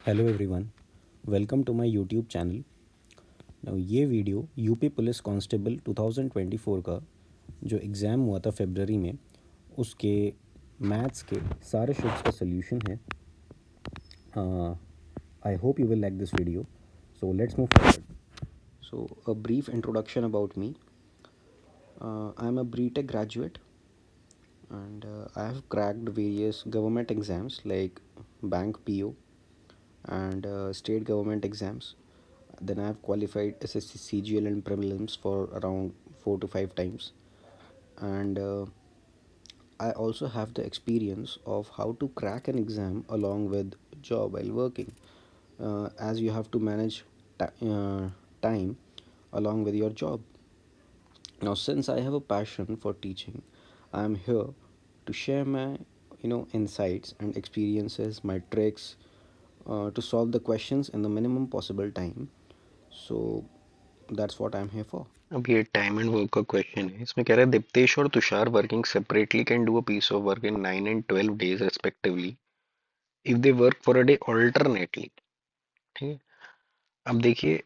Hello everyone, welcome to my YouTube channel. Now ये video UP police constable 2024 का जो exam हुआ था फरवरी में, उसके मैथ्स के सारे शिफ्ट्स का सोल्यूशन है। I hope you will like this video, so let's move forward. So a brief introduction about me. I am a BTech graduate and I have cracked various government exams like bank PO and state government exams. Then I have qualified SSC CGL and prelims for around 4 to 5 times, and I also have the experience of how to crack an exam along with job while working, as you have to manage time along with your job. Now, since I have a passion for teaching, I am here to share my insights and experiences, my tricks to solve the questions in the minimum possible time. So that's what I'm here for. अब ये time and work का question है। इसमें कह रहा है दीप्तेश और Tushar working separately can do a piece of work in 9 and 12 days respectively if they work for a day alternately. ठीक है, अब देखिए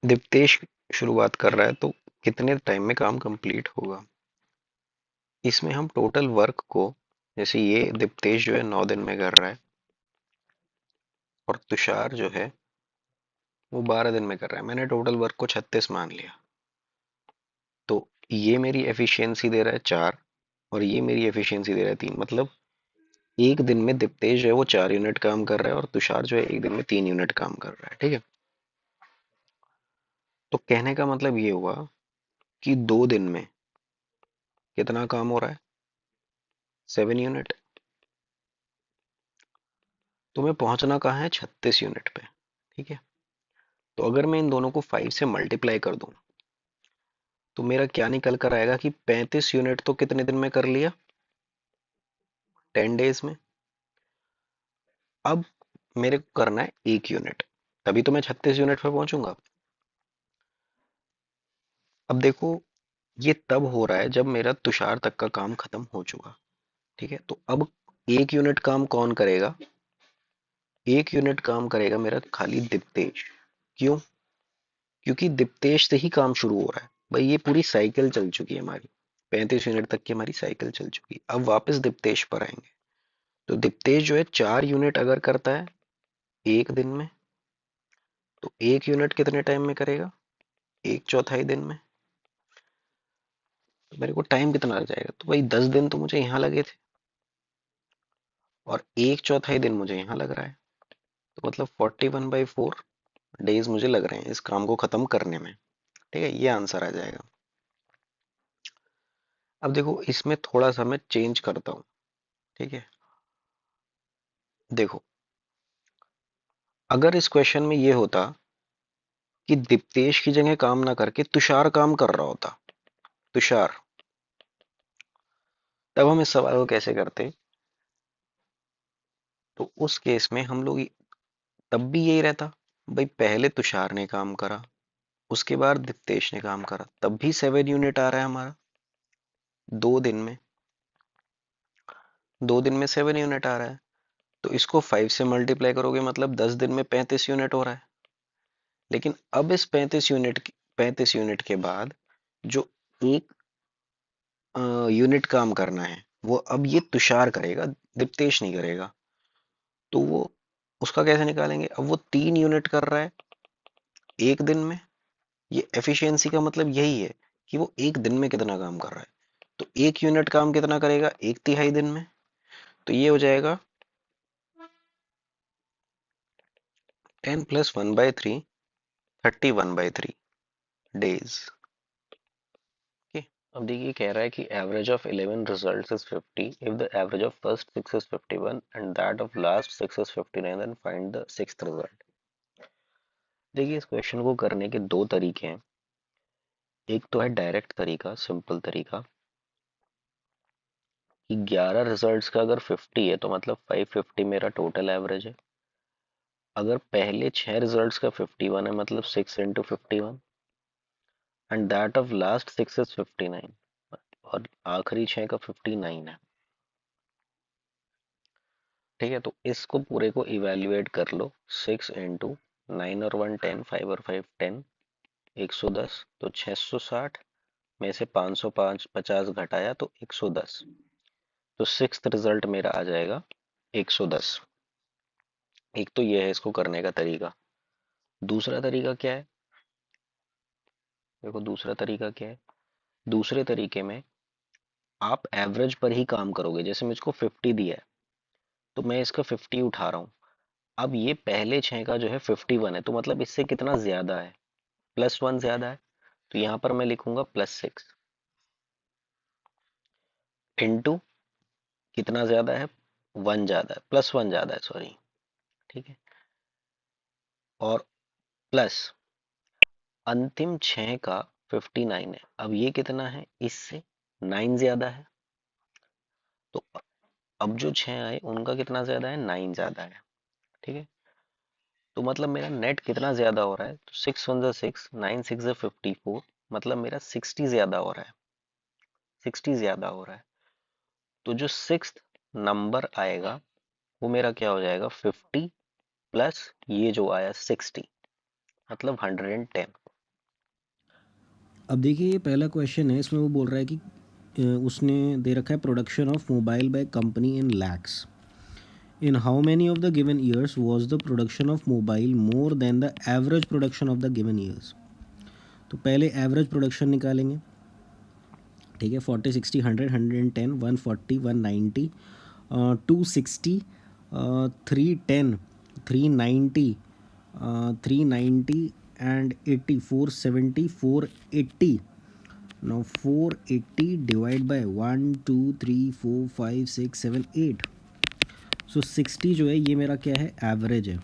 दीप्तेश शुरुआत कर रहा है तो कितने टाइम में काम कंप्लीट होगा। इसमें हम टोटल वर्क को, जैसे ये दीप्तेश जो है 9 दिन में कर रहा है और तुषार जो है वो 12 दिन में कर रहा है। मैंने टोटल वर्क को 36 मान लिया, तो ये मेरी एफिशिएंसी दे रहा है 4 और ये मेरी एफिशिएंसी दे रहा है 3। मतलब एक दिन में दीप्तेश जो है वो 4 यूनिट काम कर रहा है और तुषार जो है एक दिन में 3 यूनिट काम कर रहा है। ठीक है, तो कहने का मतलब ये हुआ कि 2 दिन में कितना काम हो रहा है, 7 यूनिट। तुम्हें पहुंचना कहाँ है, 36 यूनिट पे। ठीक है, तो अगर मैं इन दोनों को 5 से मल्टीप्लाई कर दूं तो मेरा क्या निकल कर आएगा कि 35 यूनिट तो कितने दिन में कर लिया, 10 डेज में। अब मेरे को करना है 1 यूनिट, तभी तो मैं 36 यूनिट पे पहुंचूंगा। अब देखो ये तब हो रहा है जब मेरा तुषार तक का काम खत्म हो चुका। ठीक है, तो अब 1 यूनिट काम कौन करेगा, 1 यूनिट काम करेगा मेरा खाली दीप्तेश। क्यों, क्योंकि दीप्तेश से ही काम शुरू हो रहा है। भाई ये पूरी साइकिल चल चुकी है हमारी, 35 यूनिट तक की हमारी साइकिल चल चुकी है। अब वापस दीप्तेश पर आएंगे, तो दीप्तेश जो है 4 यूनिट अगर करता है एक दिन में, तो 1 यूनिट कितने टाइम में करेगा, 1/4 दिन में। तो मेरे को टाइम कितना लग जाएगा, तो भाई 10 दिन तो मुझे यहाँ लगे थे और 1/4 दिन मुझे यहाँ लग रहा है, तो मतलब 41/4 डेज मुझे लग रहे हैं इस काम को खत्म करने में। ठीक है, ये आंसर आ जाएगा। अब देखो इसमें थोड़ा सा मैं चेंज करता हूँ। ठीक है, देखो अगर इस क्वेश्चन में ये होता कि दीप्तेश की जगह काम ना करके तुषार काम कर रहा होता, तुषार, तब हम इस सवाल को कैसे करते। तो उस केस में हम लोग तब भी यही रहता, भाई पहले तुषार ने काम करा, उसके बाद दीप्तेश ने काम करा, तब भी 7 यूनिट आ रहा है हमारा 2 दिन में। 2 दिन में 7 यूनिट आ रहा है, तो इसको 5 से मल्टीप्लाई करोगे मतलब 10 दिन में 35 यूनिट हो रहा है। लेकिन अब इस 35 यूनिट के बाद जो एक यूनिट काम करना है वो अब ये तुषार करेगा, दीप्तेश नहीं करेगा। तो वो उसका कैसे निकालेंगे, अब वो 3 यूनिट कर रहा है एक दिन में। ये एफिशिएंसी का मतलब यही है कि वो एक दिन में कितना काम कर रहा है। तो 1 यूनिट काम कितना करेगा, 1/3 दिन में। तो ये हो जाएगा 10 + 1/3, 31/3 डेज। ओके, अब देखिए कह रहा है कि average of 11 results is 50 if the average of first 6 is 51 and that of last 6 is 59, then find the sixth result. देखिए इस क्वेश्चन को करने के दो तरीके हैं। एक तो है डायरेक्ट तरीका, सिंपल तरीका, कि 11 रिजल्ट्स का अगर 50 है तो मतलब 550 मेरा टोटल एवरेज है। अगर पहले 6 रिजल्ट्स का 51 है मतलब 6 × 51 and that of last 6 is 59 और आखिरी 6 का 59 है। ठीक है, तो इसको पूरे को इवेल्युएट कर लो। 6 इंटू 9 और 1 10, 5 और 5 10, 110, तो 660 में से 550 घटाया तो 110, तो सिक्स्थ रिजल्ट मेरा आ जाएगा 110। एक तो ये है इसको करने का तरीका। दूसरा तरीका क्या है? देखो दूसरा तरीका क्या है। दूसरे तरीके में आप एवरेज पर ही काम करोगे। जैसे मुझको 50 दिया है तो मैं इसका 50 उठा रहा हूँ। अब ये पहले 6 का जो है 51 है, तो मतलब इससे कितना ज्यादा है? +1 ज्यादा है। तो यहां पर मैं लिखूंगा +6 इंटू कितना ज्यादा है? 1 ज्यादा है, +1 ज्यादा है, सॉरी। ठीक है, और प्लस अंतिम 6 का 59 है। अब ये कितना है? इससे 9 ज्यादा है। तो अब जो 6 आए उनका कितना ज्यादा है? 9 ज्यादा है। ठीक है, तो मतलब मेरा नेट कितना ज्यादा हो रहा है? तो 6 1 6, 9 6 54, मतलब मेरा 60 ज्यादा हो रहा है। 60 ज्यादा हो रहा है। तो जो सिक्स्थ नंबर आएगा वो मेरा क्या हो जाएगा? 50 प्लस ये जो आया 60, मतलब 110। अब देखिए ये पहला क्वेश्चन है, इसमें वो बोल रहा है कि उसने दे रखा है production of mobile by company in lakhs. In how many of the given years was the production of mobile more than the average production of the given years. तो पहले एवरेज प्रोडक्शन निकालेंगे। ठीक है, 40 60 100 110 140 190 260 310 390 390 and 80 470 480। now 480 divide by 1 2 3 4 5 6 7 8। सो 60 जो है ये मेरा क्या है? एवरेज है।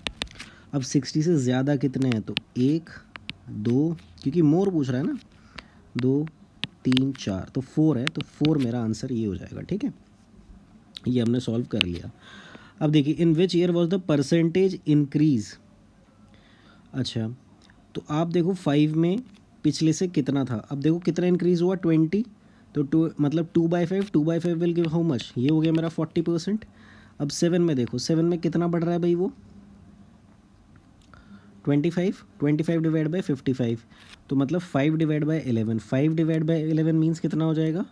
अब 60 से ज़्यादा कितने हैं? तो 1 2, क्योंकि मोर पूछ रहा है ना, 2 3 4, तो 4 है, तो 4 मेरा आंसर ये हो जाएगा। ठीक है, ये हमने सॉल्व कर लिया। अब देखिए in which year was the percentage increase. अच्छा, तो आप देखो 5 में पिछले से कितना था, अब देखो कितना इंक्रीज हुआ? 20। तो मतलब 2/5, 2/5 विल गिव हाउ मच? ये हो गया मेरा 40%। अब 7 में देखो, 7 में कितना बढ़ रहा है भाई? वो 25, 25 डिवाइड बाई 55, तो मतलब 5 divide by 11, 5 divide by 11 means कितना हो जाएगा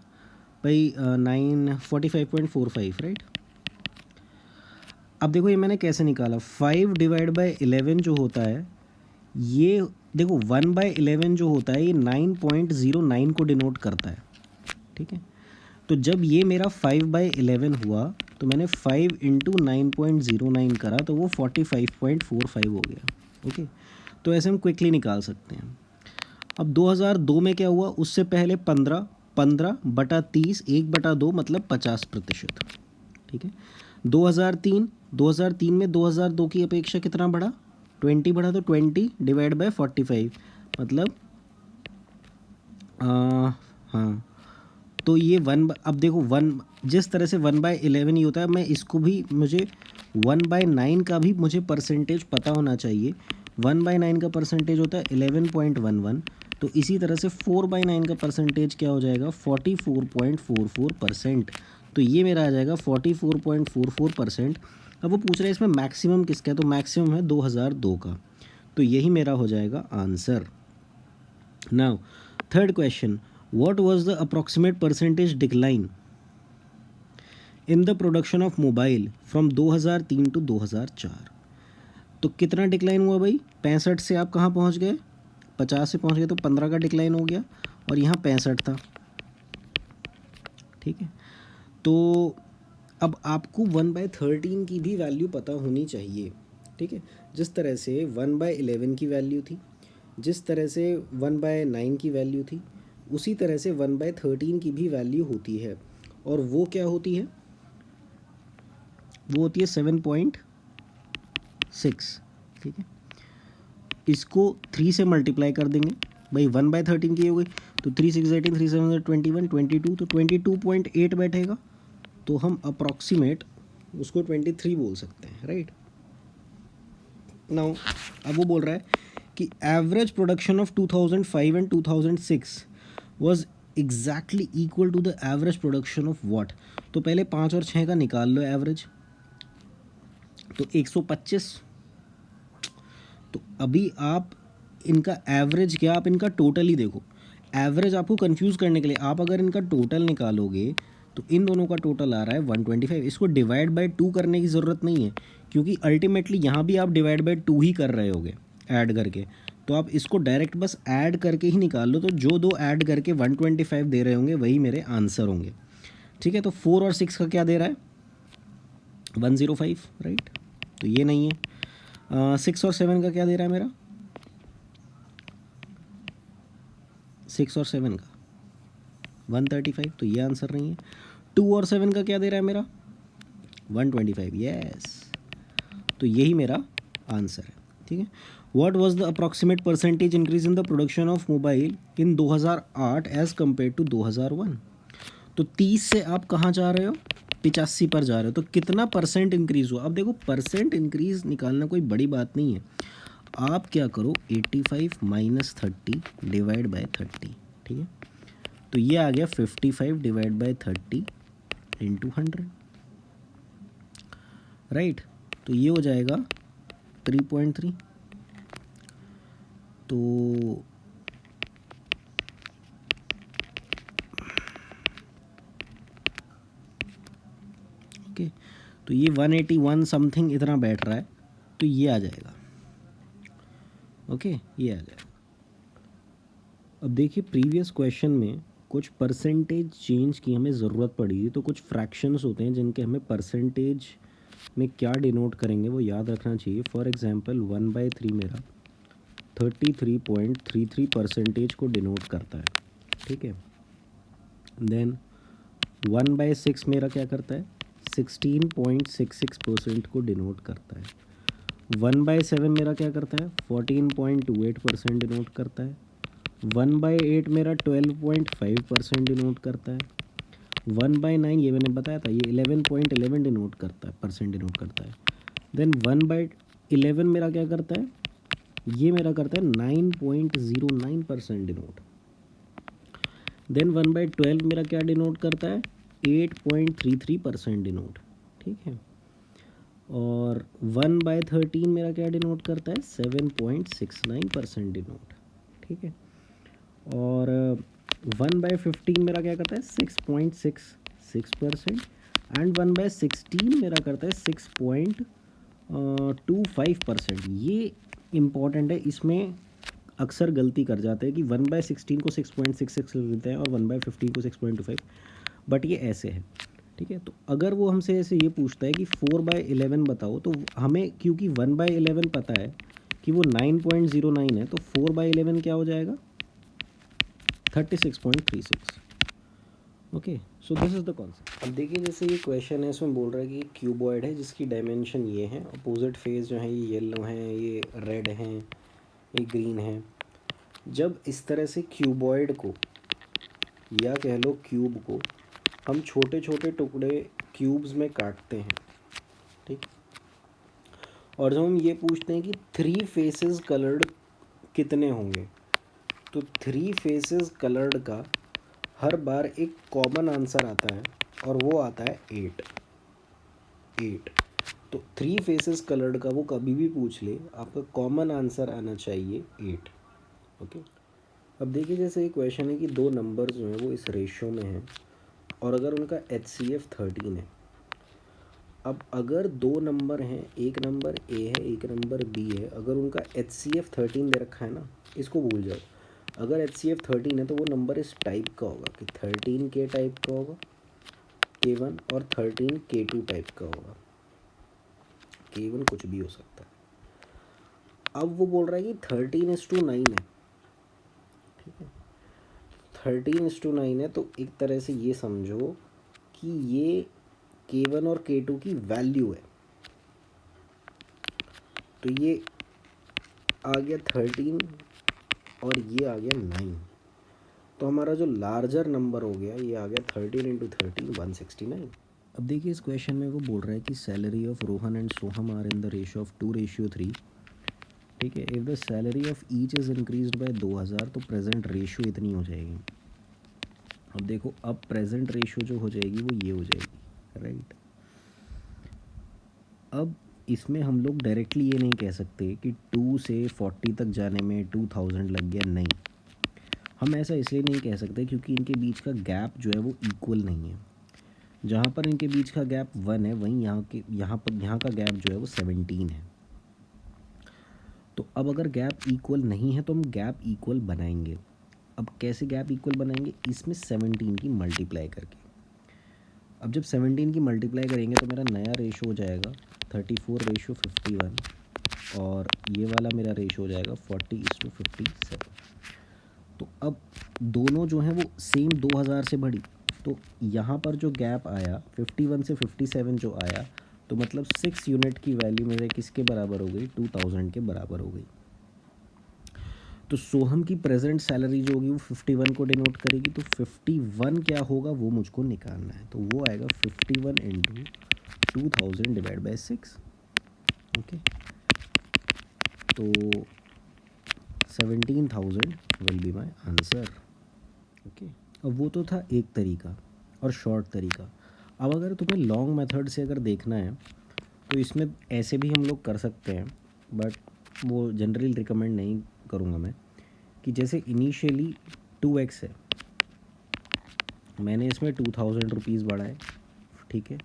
भाई? 945.45, राइट। अब देखो ये मैंने कैसे निकाला, 5 डिवाइड बाई 11 जो होता है ये, देखो 1/11 जो होता है ये 9.09 को डिनोट करता है। ठीक है, तो जब ये मेरा 5/11 हुआ तो मैंने 5 इंटू 9.09 करा तो वो 45.45 हो गया। ओके, तो ऐसे हम क्विकली निकाल सकते हैं। अब 2002 में क्या हुआ? उससे पहले 15, 15/30, 1/2 मतलब 50%। ठीक है, 2003, 2003 में 2002 की अपेक्षा कितना बढ़ा? 20 बढ़ा, तो 20 डिवाइड बाय 45 मतलब हाँ, तो ये अब देखो 1, जिस तरह से 1/11 ही होता है, मैं इसको भी, मुझे 1/9 का भी मुझे परसेंटेज पता होना चाहिए। 1/9 का परसेंटेज होता है 11.11, तो इसी तरह से 4/9 का परसेंटेज क्या हो जाएगा? 44.44%। तो ये मेरा आ जाएगा 44.44%। अब वो पूछ रहे हैं इसमें मैक्सिमम किसका है, तो मैक्सिमम है 2002 का, तो यही मेरा हो जाएगा answer. Now third question, what was the approximate percentage decline in the production of mobile from 2003 to 2004। तो कितना डिक्लाइन हुआ भाई? 65 से आप कहाँ पहुँच गए? 50 से पहुँच गए, तो 15 का डिक्लाइन हो गया, और यहाँ 65 था। ठीक है, तो अब आपको 1/13 की भी वैल्यू पता होनी चाहिए। ठीक है, जिस तरह से 1/11 की वैल्यू थी, जिस तरह से 1/9 की वैल्यू थी, उसी तरह से 1/13 की भी वैल्यू होती है। और वो क्या होती है? वो होती है 7.6। ठीक है, इसको 3 से मल्टीप्लाई कर देंगे भाई, 1/13 की हो गई, तो 3 6 18, 3 7 21 22, तो 22.8 बैठेगा, तो हम अप्रॉक्सीमेट उसको 23 बोल सकते हैं, राइट। नाउ अब वो बोल रहा है कि average production of 2005 and 2006 was exactly equal to the average production of what. तो पहले 5 और 6 का निकाल लो एवरेज। तो 125। तो अभी आप इनका एवरेज क्या, आप इनका टोटल ही देखो। एवरेज आपको कंफ्यूज करने के लिए आप अगर इनका टोटल निकालोगे तो इन दोनों का टोटल आ रहा है 125। इसको डिवाइड बाय 2 करने की ज़रूरत नहीं है, क्योंकि अल्टीमेटली यहाँ भी आप डिवाइड बाय 2 ही कर रहे होगे ऐड करके। तो आप इसको डायरेक्ट बस ऐड करके ही निकाल लो, तो जो दो ऐड करके 125 दे रहे होंगे वही मेरे आंसर होंगे। ठीक है, तो 4 और 6 का क्या दे रहा है, 105, राइट। तो ये नहीं है। 6 और 7 का क्या दे रहा है मेरा, 6 और 7 का 135, तो ये आंसर नहीं है। 2 और 7 का क्या दे रहा है मेरा, 125, यस। तो यही मेरा आंसर है। ठीक है, what was the approximate percentage increase in the production of mobile in 2008 as compare to 2001। तो 30 से आप कहाँ जा रहे हो, 85 पर जा रहे हो। तो कितना परसेंट इंक्रीज़ हुआ। अब देखो परसेंट इंक्रीज़ निकालना कोई बड़ी बात नहीं है। आप क्या करो, 85 माइनस 30 डिवाइड बाय 30। ठीक है, तो ये आ गया 55 डिवाइड बाय 30 इंटू 100, राइट। तो ये हो जाएगा 3.3। तो ओके, तो ये 181 समथिंग इतना बैठ रहा है, तो ये आ जाएगा। ओके, ये आ जाएगा। अब देखिए प्रीवियस क्वेश्चन में कुछ परसेंटेज चेंज की हमें ज़रूरत पड़ी, तो कुछ फ्रैक्शंस होते हैं जिनके हमें परसेंटेज में क्या डिनोट करेंगे वो याद रखना चाहिए। फॉर एग्जांपल 1/3 मेरा 33.33% को डिनोट करता है। ठीक है, देन 1/6 मेरा क्या करता है, 16.66% को डिनोट करता है। 1/7 मेरा क्या करता है, 14.28% डिनोट करता है। 1/8 मेरा 12.5% डिनोट करता है। 1/9 ये मैंने बताया था, ये 11.11 डिनोट करता है, परसेंट डिनोट करता है। देन 1/11 मेरा क्या करता है, ये मेरा करता है 9.09% डिनोट। देन 1/12 मेरा क्या डिनोट करता है, 8.33% डिनोट। ठीक है, और 1/13 मेरा क्या डिनोट करता है, 7.69% डिनोट। ठीक है, और 1/15 मेरा क्या करता है, 6.66%। एंड 1/16 मेरा करता है 6.25%। ये इम्पॉर्टेंट है, इसमें अक्सर गलती कर जाते हैं कि 1/16 को 6.66 लिख देते हैं और 1/15 को 6.25, बट ये ऐसे है। ठीक है, तो अगर वो हमसे ऐसे ये पूछता है कि 4/11 बताओ, तो हमें क्योंकि 1/11 पता है कि वो 9.09 है, तो 4/11 क्या हो जाएगा, 36.36। Okay, so this is the concept. अब देखिए जैसे ये क्वेश्चन है, इसमें बोल रहा है कि ये क्यूबॉइड है जिसकी डायमेंशन ये है, अपोजिट फेस जो है ये येलो हैं, ये रेड हैं, ये ग्रीन है। जब इस तरह से क्यूबॉइड को या कह लो क्यूब को हम छोटे छोटे टुकड़े क्यूब्स में काटते हैं, ठीक, और जब हम ये पूछते हैं कि 3 फेसेस कलर्ड कितने होंगे, तो 3 फेसेस कलर्ड का हर बार एक कॉमन आंसर आता है और वो आता है 8। तो 3 फेसेस कलर्ड का वो कभी भी पूछ ले, आपका कॉमन आंसर आना चाहिए 8। ओके, अब देखिए जैसे ये क्वेश्चन है कि दो नंबर जो हैं वो इस रेशो में हैं और अगर उनका HCF 13 है। अब अगर दो नंबर हैं, एक नंबर A है एक नंबर B है, अगर उनका HCF 13 दे रखा है ना, इसको भूल जाओ। अगर HCF 13 है तो वो नंबर इस टाइप का होगा कि 13 के टाइप का होगा K1 और 13 K2 टाइप का होगा। K1 कुछ भी हो सकता है। अब वो बोल रहा है कि 13:9 है। ठीक है, 13:9 है, तो एक तरह से ये समझो कि ये K1 और K2 की वैल्यू है। तो ये आ गया 13 और ये आ गया 9। तो हमारा जो लार्जर नंबर हो गया ये आ गया 13 इंटू 13 169। अब देखिए इस क्वेश्चन में वो बोल रहा है कि salary of Rohan and Soham are in the ratio of 2:3। ठीक है, if the salary of each is increased by 2000 तो प्रेजेंट रेशियो इतनी हो जाएगी। अब देखो अब प्रेजेंट रेशियो जो हो जाएगी वो ये हो जाएगी, राइट। अब इसमें हम लोग डायरेक्टली ये नहीं कह सकते कि 2 से 40 तक जाने में 2000 लग गया, नहीं। हम ऐसा इसलिए नहीं कह सकते क्योंकि इनके बीच का गैप जो है वो इक्वल नहीं है। जहाँ पर इनके बीच का गैप 1 है, वहीं यहाँ का गैप जो है वो 17 है। तो अब अगर गैप इक्वल नहीं है तो हम गैप इक्वल बनाएंगे। अब कैसे गैप इक्वल बनाएंगे? इसमें 17 की मल्टीप्लाई करके। अब जब 17 की मल्टीप्लाई करेंगे तो मेरा नया रेशो हो जाएगा 34:51 और ये वाला मेरा रेशो हो जाएगा 40:57। तो अब दोनों जो हैं वो सेम 2000 से बढ़ी, तो यहाँ पर जो गैप आया 51 से 57 जो आया, तो मतलब 6 यूनिट की वैल्यू मेरे किसके बराबर हो गई? 2000 के बराबर हो गई। तो सोहम की प्रेजेंट सैलरी जो होगी वो 51 को डिनोट करेगी। तो 51 क्या होगा वो मुझको निकालना है, तो वो आएगा 51 इंटू 2000 डिवाइड बाई 6। ओके, तो 17,000 will be my answer. Okay, अब वो तो था एक तरीका और शॉर्ट तरीका। अब अगर तुम्हें लॉन्ग मेथड से अगर देखना है तो इसमें ऐसे भी हम लोग कर सकते हैं, बट वो जनरली रिकमेंड नहीं करूँगा मैं। कि जैसे इनिशियली 2x है, मैंने इसमें 2000 रुपीज़ बढ़ाए, ठीक है।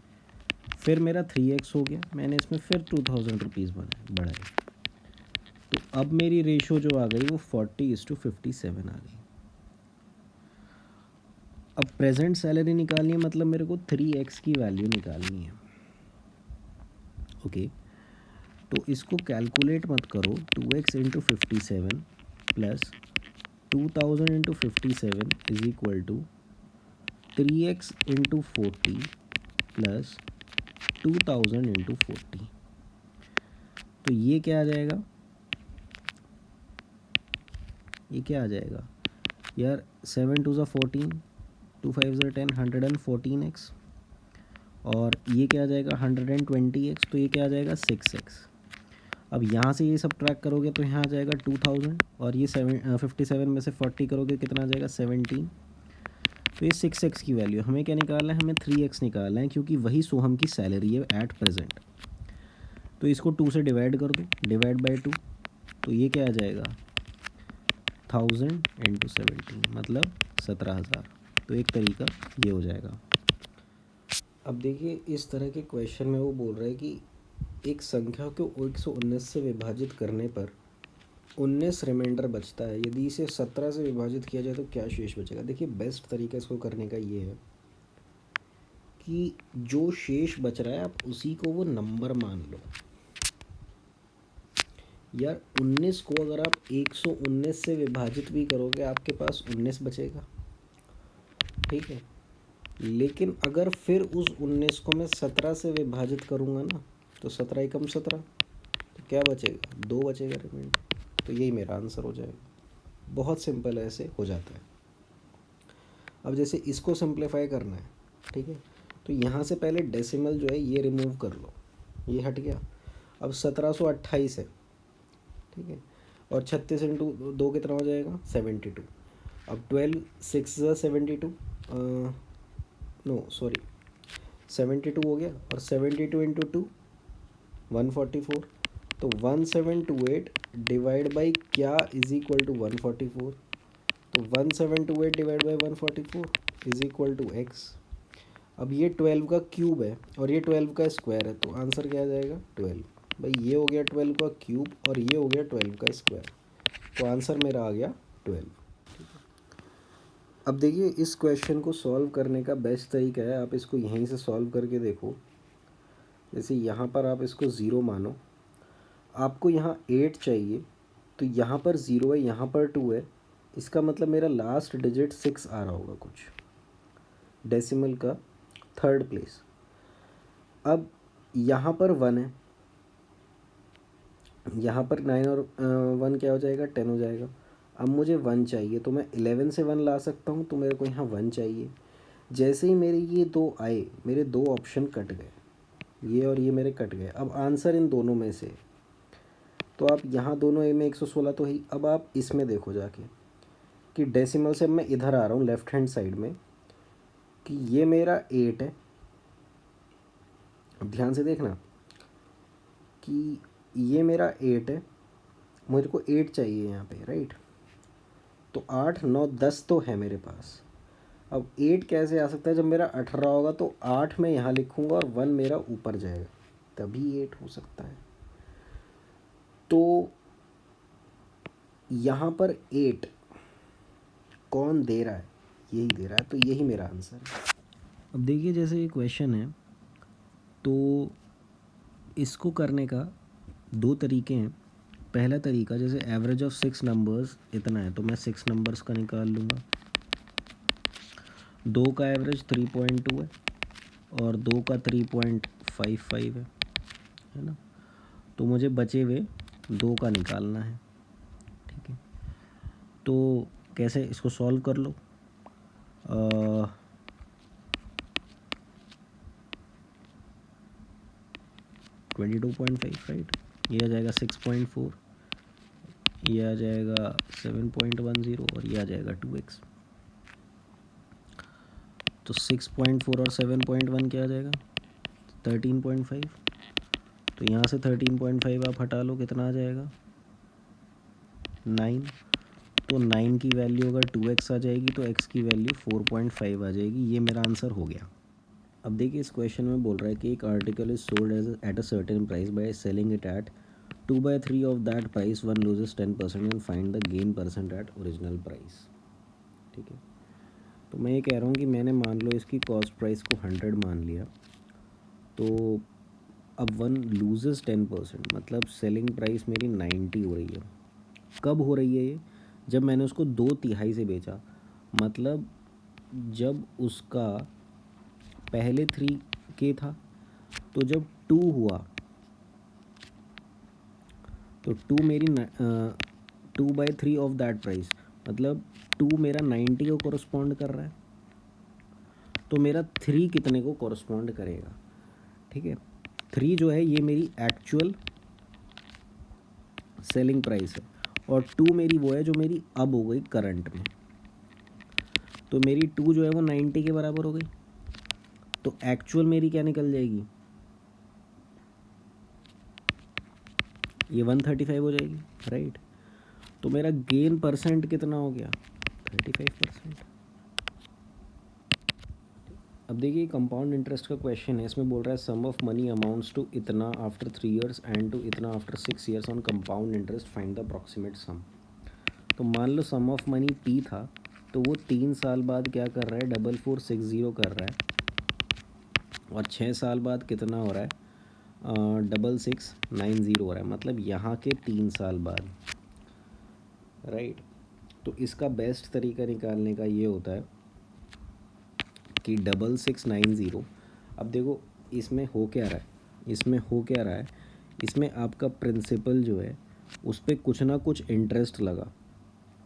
फिर मेरा 3x हो गया, मैंने इसमें फिर 2000 रुपीज़ बढ़ाए। तो अब मेरी रेशो जो आ गई वो 40:57 आ गई। अब प्रेजेंट सैलरी निकालनी है, मतलब मेरे को 3x की वैल्यू निकालनी है। ओके, तो इसको कैलकुलेट मत करो। 2x into 57 plus 2000 into 57 is equal to 3x into 40 plus 2000 into 40। तो ये क्या आ जाएगा? ये क्या आ जाएगा यार? 7 2 14, 2 5 10, 114x। और ये क्या आ जाएगा? 120x। तो ये क्या आ जाएगा? 6x। अब यहाँ से ये सब ट्रैक करोगे तो यहाँ आ जाएगा 2000, और ये 57 में से 40 करोगे कितना आ जाएगा? 17। तो ये 6x की वैल्यू। हमें क्या निकालना है? हमें 3x निकालना है, क्योंकि वही सोहम की सैलरी है एट प्रेजेंट। तो इसको 2 से डिवाइड कर दो, डिवाइड बाई 2। तो ये क्या आ जाएगा? 1000 इंटू 17, मतलब 17,000। तो एक तरीका ये हो जाएगा। अब देखिए, इस तरह के क्वेश्चन में वो बोल रहा है कि एक संख्या को 119 से विभाजित करने पर 19 रिमाइंडर बचता है, यदि इसे 17 से विभाजित किया जाए तो क्या शेष बचेगा? देखिए, बेस्ट तरीका इसको करने का ये है कि जो शेष बच रहा है आप उसी को वो नंबर मान लो। यार 19 को अगर आप 119 से विभाजित भी करोगे आपके पास 19 बचेगा, ठीक है। लेकिन अगर फिर उस 19 को मैं 17 से विभाजित करूँगा ना, तो 17 एकम 17, तो क्या बचेगा? 2 बचेगा रिमाइंडर। तो यही मेरा आंसर हो जाएगा। बहुत सिंपल ऐसे हो जाता है। अब जैसे इसको सिंप्लीफाई करना है, ठीक है, तो यहाँ से पहले डेसिमल जो है ये रिमूव कर लो, ये हट गया। अब 1728 है, ठीक है, और 36 इंटू 2 कितना हो जाएगा? 72। अब 12 6 72, नो सॉरी 72 हो गया, और 72 इंटू 2 144। तो 1728 डिवाइड बाई क्या इज इक्वल टू 144? तो 1728 divide by 144 is equal to x. अब ये 12 का क्यूब है और ये 12 का स्क्वायर है, तो आंसर क्या आ जाएगा? 12। भाई ये हो गया 12 का क्यूब और ये हो गया 12 का स्क्वायर, तो आंसर मेरा आ गया 12। अब देखिए, इस क्वेश्चन को सॉल्व करने का बेस्ट तरीका है, आप इसको यहीं से सॉल्व करके देखो। जैसे यहाँ पर आप इसको ज़ीरो मानो, आपको यहाँ 8 चाहिए, तो यहाँ पर 0 है, यहाँ पर 2 है, इसका मतलब मेरा लास्ट डिजिट 6 आ रहा होगा कुछ, डेसिमल का थर्ड प्लेस। अब यहाँ पर 1 है, यहाँ पर 9 और 1 क्या हो जाएगा? 10 हो जाएगा। अब मुझे 1 चाहिए, तो मैं 11 से 1 ला सकता हूँ, तो मेरे को यहाँ 1 चाहिए। जैसे ही मेरे ये दो आए, मेरे दो ऑप्शन कट गए, ये और ये मेरे कट गए। अब आंसर इन दोनों में से, तो आप यहाँ दोनों ए में 116 तो ही। अब आप इसमें देखो जाके कि डेसिमल से मैं इधर आ रहा हूँ लेफ़्ट हैंड साइड में, कि ये मेरा 8 है। अब ध्यान से देखना, कि ये मेरा 8 है, मेरे को 8 चाहिए यहाँ पे, राइट। तो 8 9 10 तो है मेरे पास। अब 8 कैसे आ सकता है? जब मेरा 18 होगा तो 8 मैं यहाँ लिखूँगा और 1 मेरा ऊपर जाएगा, तभी 8 हो सकता है। तो यहाँ पर 8 कौन दे रहा है? यही दे रहा है, तो यही मेरा आंसर है। अब देखिए, जैसे ये क्वेश्चन है तो इसको करने का 2 तरीके हैं। पहला तरीका, जैसे एवरेज ऑफ 6 नंबर्स इतना है तो मैं 6 नंबर्स का निकाल लूँगा। 2 का एवरेज 3.2 है और 2 का 3.55 है ना। तो मुझे बचे हुए 2 का निकालना है, ठीक है। तो कैसे इसको सॉल्व कर लो? 22.5, राइट। ये आ जाएगा 6.4, ये आ जाएगा 7.10 और ये आ जाएगा 2x। तो 6.4 और 7.1 क्या आ जाएगा? 13.5। तो यहाँ से 13.5 आप हटा लो, कितना आ जाएगा? 9। तो 9 की वैल्यू अगर 2x आ जाएगी तो x की वैल्यू 4.5 आ जाएगी। ये मेरा आंसर हो गया। अब देखिए, इस क्वेश्चन में बोल रहा है कि एक article is sold at a certain price by selling it at 2/3 of that price, one loses 10% and find the gain percent at original price, ठीक है। तो मैं ये कह रहा हूँ कि मैंने मान लो इसकी कॉस्ट प्राइस को 100 मान लिया, तो अब वन लूजेस 10%, मतलब सेलिंग प्राइस मेरी 90 हो रही है। कब हो रही है ये? जब मैंने उसको 2/3 से बेचा, मतलब जब उसका पहले 3K था, तो जब 2 हुआ तो 2 मेरी 2/3 ऑफ दैट प्राइस, मतलब 2 मेरा 90 को कॉरस्पॉन्ड कर रहा है, तो मेरा 3 कितने को कॉरस्पॉन्ड करेगा? ठीक है, 3 जो है ये मेरी एक्चुअल सेलिंग प्राइस है और 2 मेरी वो है जो मेरी अब हो गई करंट में। तो मेरी 2 जो है वो 90 के बराबर हो गई, तो एक्चुअल मेरी क्या निकल जाएगी? ये 135 हो जाएगी, राइट। तो मेरा गेन परसेंट कितना हो गया? 35%। अब देखिए, कंपाउंड इंटरेस्ट का क्वेश्चन है। इसमें बोल रहा है sum of money amounts to इतना आफ्टर 3 ईयर्स एंड टू इतना after 6 years on compound interest, find the approximate sum. तो मान लो सम ऑफ मनी P था, तो वो 3 साल बाद क्या कर रहा है? 4460 कर रहा है, और 6 साल बाद कितना हो रहा है? 6690 हो रहा है, मतलब यहाँ के 3 साल बाद, राइट। तो इसका बेस्ट तरीका निकालने का ये होता है कि 6690, अब देखो इसमें हो क्या रहा है, इसमें आपका प्रिंसिपल जो है उस पर कुछ ना कुछ इंटरेस्ट लगा,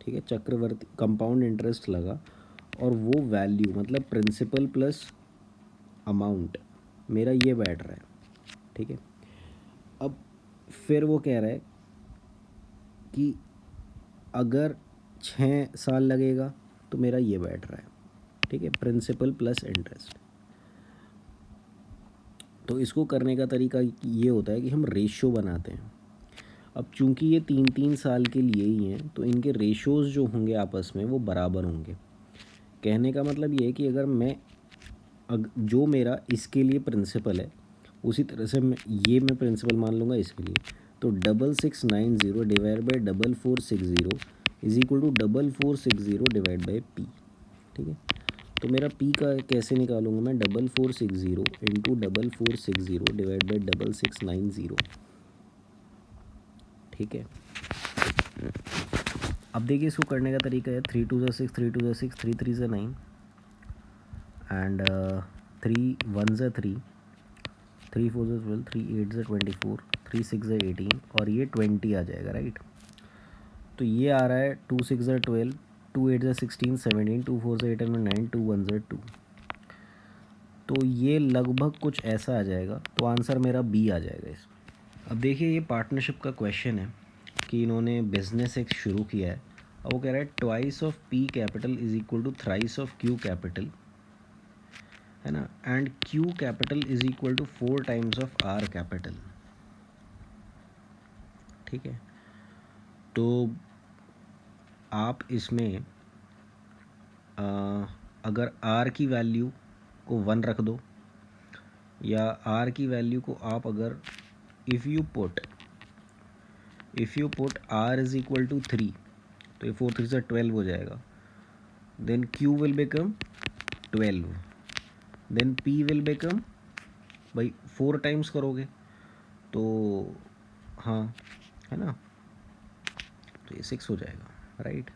ठीक है, चक्रवर्ती कंपाउंड इंटरेस्ट लगा, और वो वैल्यू मतलब प्रिंसिपल प्लस अमाउंट मेरा ये बैठ रहा है, ठीक है। अब फिर वो कह रहा है कि अगर 6 साल लगेगा तो मेरा ये बैठ रहा है, ठीक है, प्रिंसिपल प्लस इंटरेस्ट। तो इसको करने का तरीका ये होता है कि हम रेशो बनाते हैं। अब चूंकि ये 3-3 साल के लिए ही हैं, तो इनके रेशोज़ जो होंगे आपस में वो बराबर होंगे। कहने का मतलब ये है कि अगर मैं जो मेरा इसके लिए प्रिंसिपल है, उसी तरह से मैं प्रिंसिपल मान लूँगा इसके लिए। तो 6690 divide by 4460 is equal to 4460 divide by P, ठीक है। तो मेरा P का कैसे निकालूंगा मैं? 4460 इंटू 4460 डिवाइड बाई 6690, ठीक है। अब देखिए, इसको करने का तरीका है 3 2 6, 3 2 6, 3 3 9 एंड 3 1 3, 3 4 12, 3 8 24, 3 6 18 और ये 20 आ जाएगा, राइट। तो ये आ रहा है 2 6 12, 2 8 16 17, 2 4 8 9, 2 1 2। तो ये लगभग कुछ ऐसा आ जाएगा, तो आंसर मेरा बी आ जाएगा इसमें। अब देखिए, ये पार्टनरशिप का क्वेश्चन है कि इन्होंने बिजनेस एक शुरू किया है, और वो कह रहा है twice of P capital is equal to thrice of Q capital, है ना, and Q capital is equal to 4 times of R capital. ठीक है। तो आप इसमें अगर r की वैल्यू को 1 रख दो, या r की वैल्यू को आप अगर if you put r is equal to 3, तो ये 4 3 से 12 हो जाएगा। Then q will become 12, then p will become, भाई 4 टाइम्स करोगे तो हाँ है ना, तो ये 6 हो जाएगा, राइट,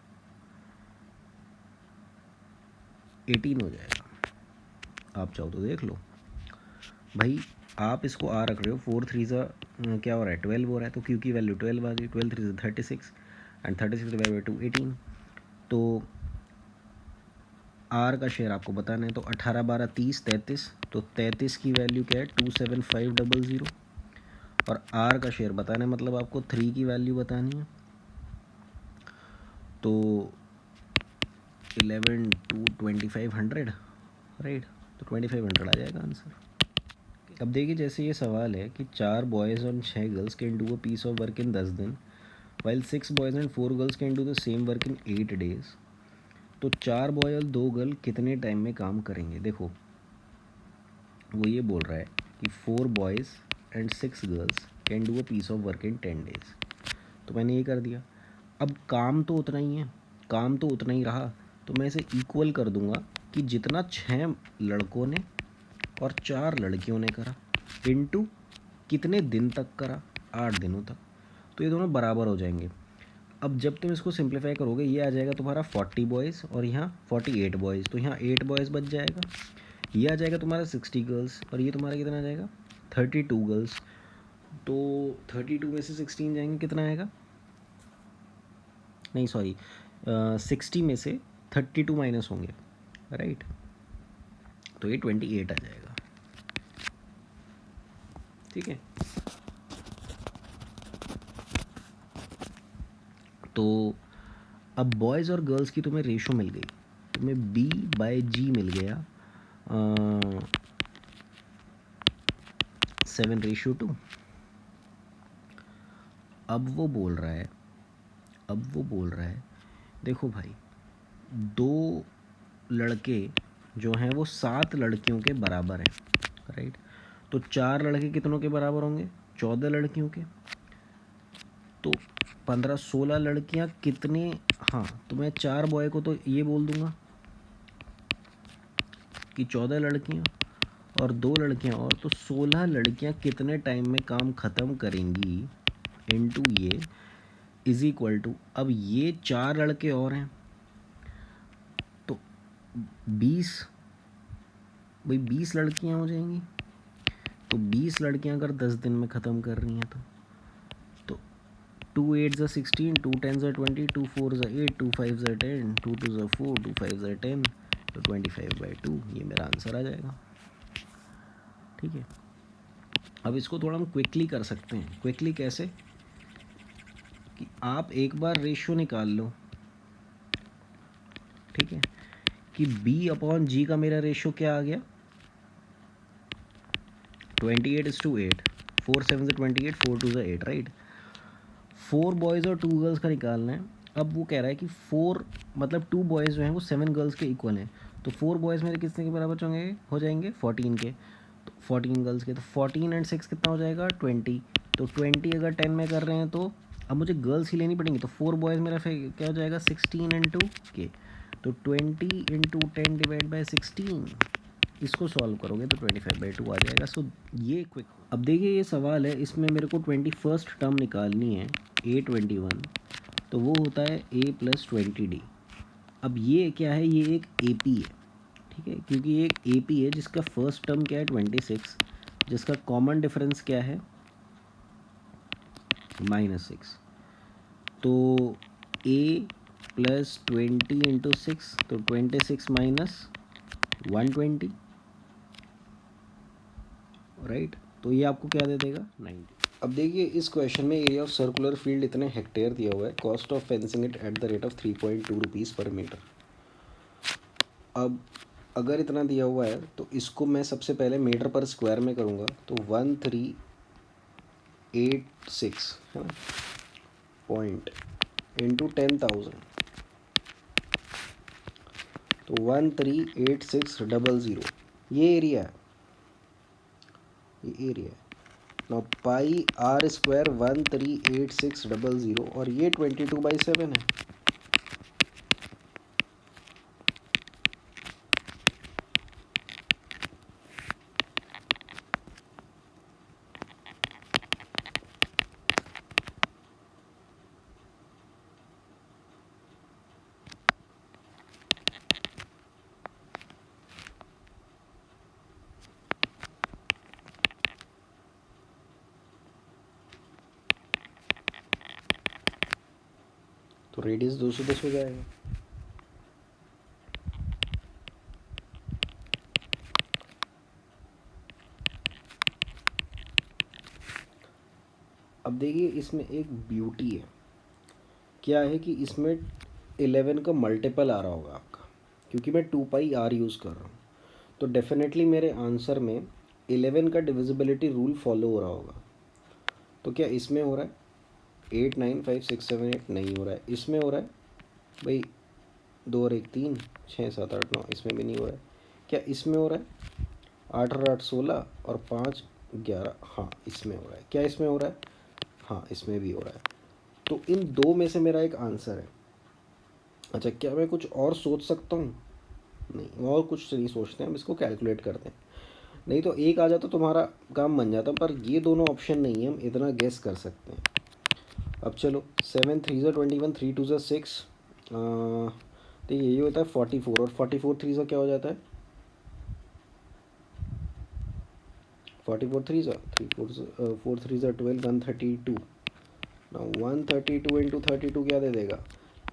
18 हो जाएगा। आप चाहो तो देख लो भाई, आप इसको r रख रहे हो, 4 3 सा क्या हो रहा है, 12 हो रहा है, तो q की वैल्यू 12 आ गई, 12 3 से 36 एंड 36 डिवाइड बाई 2 18। तो r का शेयर आपको बताना है, तो 18 12 30 33, तो 33 की वैल्यू क्या है 27500, और r का शेयर बताना है, मतलब आपको 3 की वैल्यू बतानी है, तो 11 to 2500, राइट, तो 2500 आ जाएगा आंसर। अब देखिए, जैसे ये सवाल है कि 4 बॉयज़ और 6 girls can do a piece of work in 10 दिन, while 6 boys and 4 girls can do the same work in 8 days. तो 4 बॉय और 2 गर्ल कितने टाइम में काम करेंगे। देखो, वो ये बोल रहा है कि 4 boys and 6 girls can do a piece of work in 10 days, तो मैंने ये कर दिया। अब काम तो उतना ही है, काम तो उतना ही रहा, तो मैं इसे इक्वल कर दूंगा कि जितना 6 लड़कों ने और 4 लड़कियों ने करा, इनटू कितने दिन तक करा, 8 दिनों तक, तो ये दोनों बराबर हो जाएंगे। अब जब तुम इसको सिंप्लीफाई करोगे, ये आ जाएगा तुम्हारा 40 बॉयज़ और यहाँ 48 बॉयज़, तो यहाँ 8 बॉयज़ बच जाएगा। ये आ जाएगा तुम्हारा 60 गर्ल्स, और ये तुम्हारा कितना आ जाएगा 32 गर्ल्स। तो 32 में से 16 जाएंगे, कितना आएगा, नहीं सॉरी, 60 में से 32 माइनस होंगे, राइट, तो ये 28 आ जाएगा। ठीक है, तो अब बॉयज़ और गर्ल्स की तुम्हें रेशो मिल गई, तुम्हें B/G मिल गया 7:2। अब वो बोल रहा है देखो भाई, 2 लड़के जो हैं वो 7 लड़कियों के बराबर हैं, राइट, तो 4 लड़के कितनों के बराबर होंगे, 14 लड़कियों के, तो 15 16 लड़कियां कितने, हाँ, तो मैं 4 बॉय को तो ये बोल दूंगा कि 14 लड़कियां और 2 लड़कियां, और तो 16 लड़कियां कितने टाइम में काम ख़त्म करेंगी, इनटू ये इज इक्वल टू, अब ये 4 लड़के और हैं तो 20, भाई 20 लड़कियां हो जाएंगी, तो 20 लड़कियां अगर 10 दिन में ख़त्म कर रही हैं तो 2 8 ज़ा 16, 2 10 ज़ा 20, 2 4 ज़ा 8, 2 5 ज़ा 10, 2 2 ज़ा 4, 2 5 ज़ा 10, तो 25/2 ये मेरा आंसर आ जाएगा। ठीक है, अब इसको थोड़ा हम क्विकली कर सकते हैं। क्विकली कैसे, कि आप एक बार रेशियो निकाल लो, ठीक है, कि B/G का मेरा रेशियो क्या आ गया 28:8, 4 7 ज़ा 28, 4 2 ज़ा 8, राइट। 4 बॉयज़ और 2 गर्ल्स का निकालना है। अब वो कह रहा है कि 4 मतलब 2 बॉयज़ जो हैं वो 7 गर्ल्स के इक्वल हैं, तो 4 बॉयज़ मेरे कितने के बराबर हो जाएंगे 14 के, तो 14 गर्ल्स के, तो 14 एंड 6 कितना हो जाएगा 20, तो 20 अगर 10 में कर रहे हैं तो अब मुझे गर्ल्स ही लेनी पड़ेंगी, तो 4 बॉयज़ मेरा फिर क्या हो जाएगा 16 इंटू के, तो 20 इंटू 10 डिवाइड बाई 16, इसको सॉल्व करोगे तो 25/2 आ जाएगा। सो ये क्विक। अब देखिए, ये सवाल है, इसमें मेरे को 21st टर्म निकालनी है A21, तो वो होता है A + 20D। अब ये क्या है, ये एक AP है, ठीक है, क्योंकि ये एक AP है जिसका फर्स्ट टर्म क्या है 26, जिसका कॉमन डिफरेंस क्या है -6, तो A + 20 इंटू 6, तो 26 माइनस 120, राइट, तो ये आपको क्या दे देगा 90। अब देखिए, इस क्वेश्चन में एरिया ऑफ सर्कुलर फील्ड इतने हेक्टेयर दिया हुआ है, cost of fencing it at the rate of 3.2 rupees पर मीटर। अब अगर इतना दिया हुआ है तो इसको मैं सबसे पहले मीटर पर स्क्वायर में करूँगा, तो 1386 है ना, पॉइंट इंटू 10,000, तो 138600, ये एरिया है, ये एरिया है। नाउ पाई आर स्क्वायर 138600, और ये 22/7 है। तो रेडियस 210 हो जाएगा। अब देखिए इसमें एक ब्यूटी है, क्या है कि इसमें 11 का मल्टीपल आ रहा होगा आपका, क्योंकि मैं 2 पाई आर यूज़ कर रहा हूँ। तो डेफिनेटली मेरे आंसर में 11 का डिविजिबिलिटी रूल फॉलो हो रहा होगा। तो क्या इसमें हो रहा है 8 9 5 6 7 8? नहीं हो रहा है। इसमें हो रहा है भाई 2 और 1 3 6 7 8 9, इसमें भी नहीं हो रहा है। क्या इसमें हो रहा है 8 और 8 16 और 5 11? हाँ इसमें हो रहा है। क्या इसमें हो रहा है? हाँ इसमें भी हो रहा है। तो इन दो में से मेरा एक आंसर है। अच्छा, क्या मैं कुछ और सोच सकता हूँ? नहीं, और कुछ नहीं सोचते हैं, हम इसको कैलकुलेट करते हैं। नहीं तो एक आ जाता तो तुम्हारा काम बन जाता, पर ये दोनों ऑप्शन नहीं है, हम इतना गेस कर सकते हैं। अब चलो, 7 3 ज़ा 21, 3 2 ज़ा 6, तो यही होता है 44, और 44 3 ज़ा क्या हो जाता है? 44 3 ज़ा 3 4 3 ज़ा 12, 132। ना 132 इंटू 32 क्या दे देगा?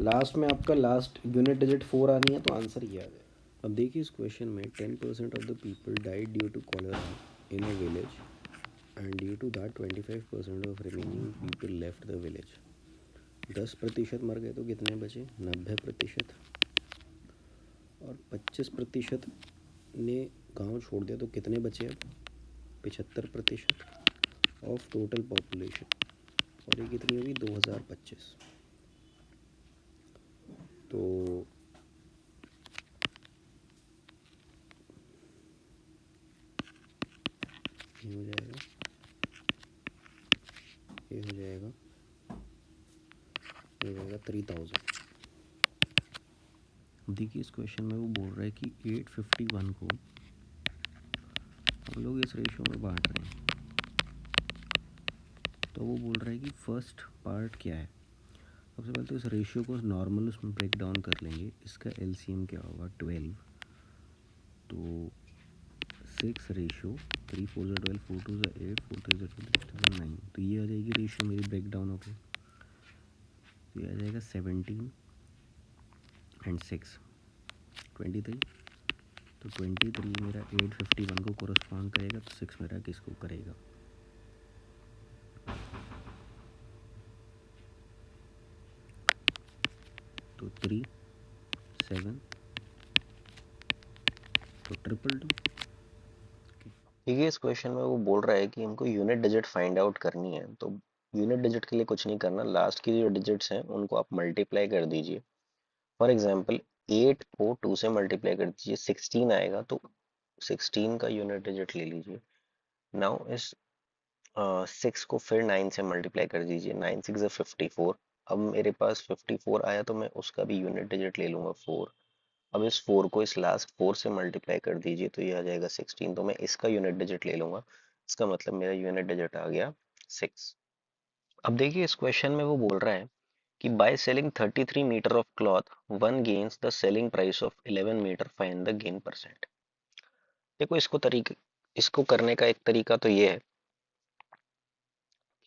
लास्ट में आपका लास्ट यूनिट डिजिट 4 आनी है, तो आंसर ये आ जाएगा। अब देखिए इस क्वेश्चन में 10% of the people died due to cholera in a village, and due to that 25% of remaining people left the village. 10% मर गए तो कितने बचे? 90%। और 25% ने गांव छोड़ दिया तो कितने बचे? अब 75% ऑफ टोटल पॉपुलेशन। और ये कितनी होगी? 2025। तो ये हो जाएगा, ये हो जाएगा, ये हो जाएगा 3000। देखिए इस क्वेश्चन में वो बोल रहा है कि 851 को हम लोग इस रेशियो में बांट रहे हैं। तो वो बोल रहा है कि फर्स्ट पार्ट क्या है। सबसे पहले तो इस रेशियो को नॉर्मल उसमें ब्रेक डाउन कर लेंगे। इसका एलसीएम क्या होगा? 12। तो 6 रेशियो 3 4 ज़ा 12, 4 2 ज़ा 8, 4 3 ज़ा 2, 3 7 9। तो ये आ जाएगी रेशियो मेरी ब्रेक डाउन होकर। तो ये आ जाएगा 17 एंड 6 23। तो 23 मेरा 851 को कोरस्पॉन्ड करेगा, तो 6 मेरा किसको करेगा? तो 3 7, तो 222। देखिए इस क्वेश्चन में वो बोल रहा है कि हमको यूनिट डिजिट फाइंड आउट करनी है। तो यूनिट डिजिट के लिए कुछ नहीं करना, लास्ट की जो डिजिट्स हैं उनको आप मल्टीप्लाई कर दीजिए। फॉर एग्जांपल 8 को 2 से मल्टीप्लाई कर दीजिए, 16 आएगा, तो 16 का यूनिट डिजिट ले लीजिए। नाउ इस 6 को फिर 9 से मल्टीप्लाई कर दीजिए, 9 6 54। अब मेरे पास 54 आया तो मैं उसका भी यूनिट डिजिट ले लूंगा 4। अब इस 4 को इस लास्ट 4 से मल्टीप्लाई कर दीजिए, तो ये आ जाएगा 16। तो मैं इसका यूनिट डिजिट ले लूंगा, इसका मतलब मेरा यूनिट डिजिट आ गया 6। अब देखिए इस क्वेश्चन में वो बोल रहा है कि by selling 33 metre of cloth one gains the selling price of 11 metre, find the gain percent. देखो इसको करने का एक तरीका तो ये है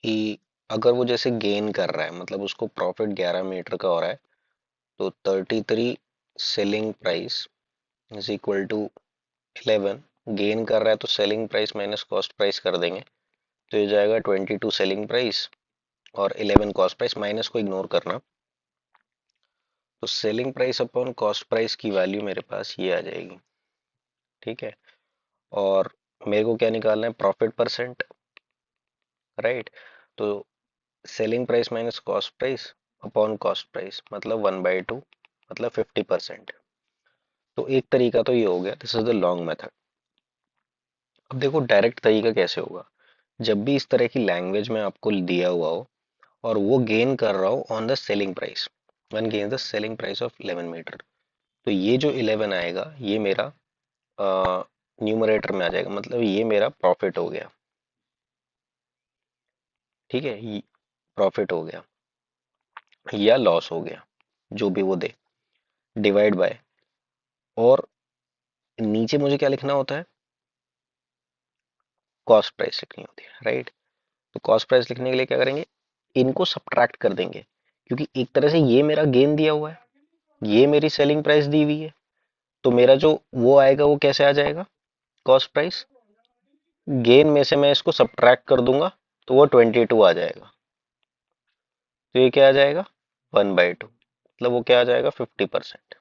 कि अगर वो जैसे गेन कर रहा है, मतलब उसको प्रॉफिट 11 मीटर का हो रहा है, तो 33 selling price is equal to 11। Gain कर रहा है तो selling price minus cost price कर देंगे, तो ये जाएगा 22 सेलिंग प्राइस और 11 कॉस्ट प्राइस। माइनस को इग्नोर करना, तो selling price upon cost price की वैल्यू मेरे पास ये आ जाएगी। ठीक है, और मेरे को क्या निकालना है? Profit percent, right. तो selling price minus cost price upon cost price मतलब 1/2 मतलब 50%। तो एक तरीका तो ये हो गया, this is the long method. अब देखो डायरेक्ट तरीका कैसे होगा। जब भी इस तरह की लैंग्वेज में आपको दिया हुआ हो और वो गेन कर रहा हो on the selling price, one gain the selling price of 11 metre, तो ये जो 11 आएगा ये मेरा न्यूमरेटर में आ जाएगा, मतलब ये मेरा प्रॉफिट हो गया। ठीक है, प्रॉफिट हो गया या लॉस हो गया, जो भी वो दे, डिवाइड बाय, और नीचे मुझे क्या लिखना होता है, कॉस्ट प्राइस लिखनी होती है, राइट। तो कॉस्ट प्राइस लिखने के लिए क्या करेंगे, इनको सब्ट्रैक्ट कर देंगे, क्योंकि एक तरह से ये मेरा गेन दिया हुआ है, ये मेरी सेलिंग प्राइस दी हुई है, तो मेरा जो वो आएगा वो कैसे आ जाएगा, कॉस्ट प्राइस, गेन में से मैं इसको सब्ट्रैक्ट कर दूंगा तो वो 22 आ जाएगा। तो ये क्या आ जाएगा, 1/2, मतलब वो क्या आ जाएगा, 50%।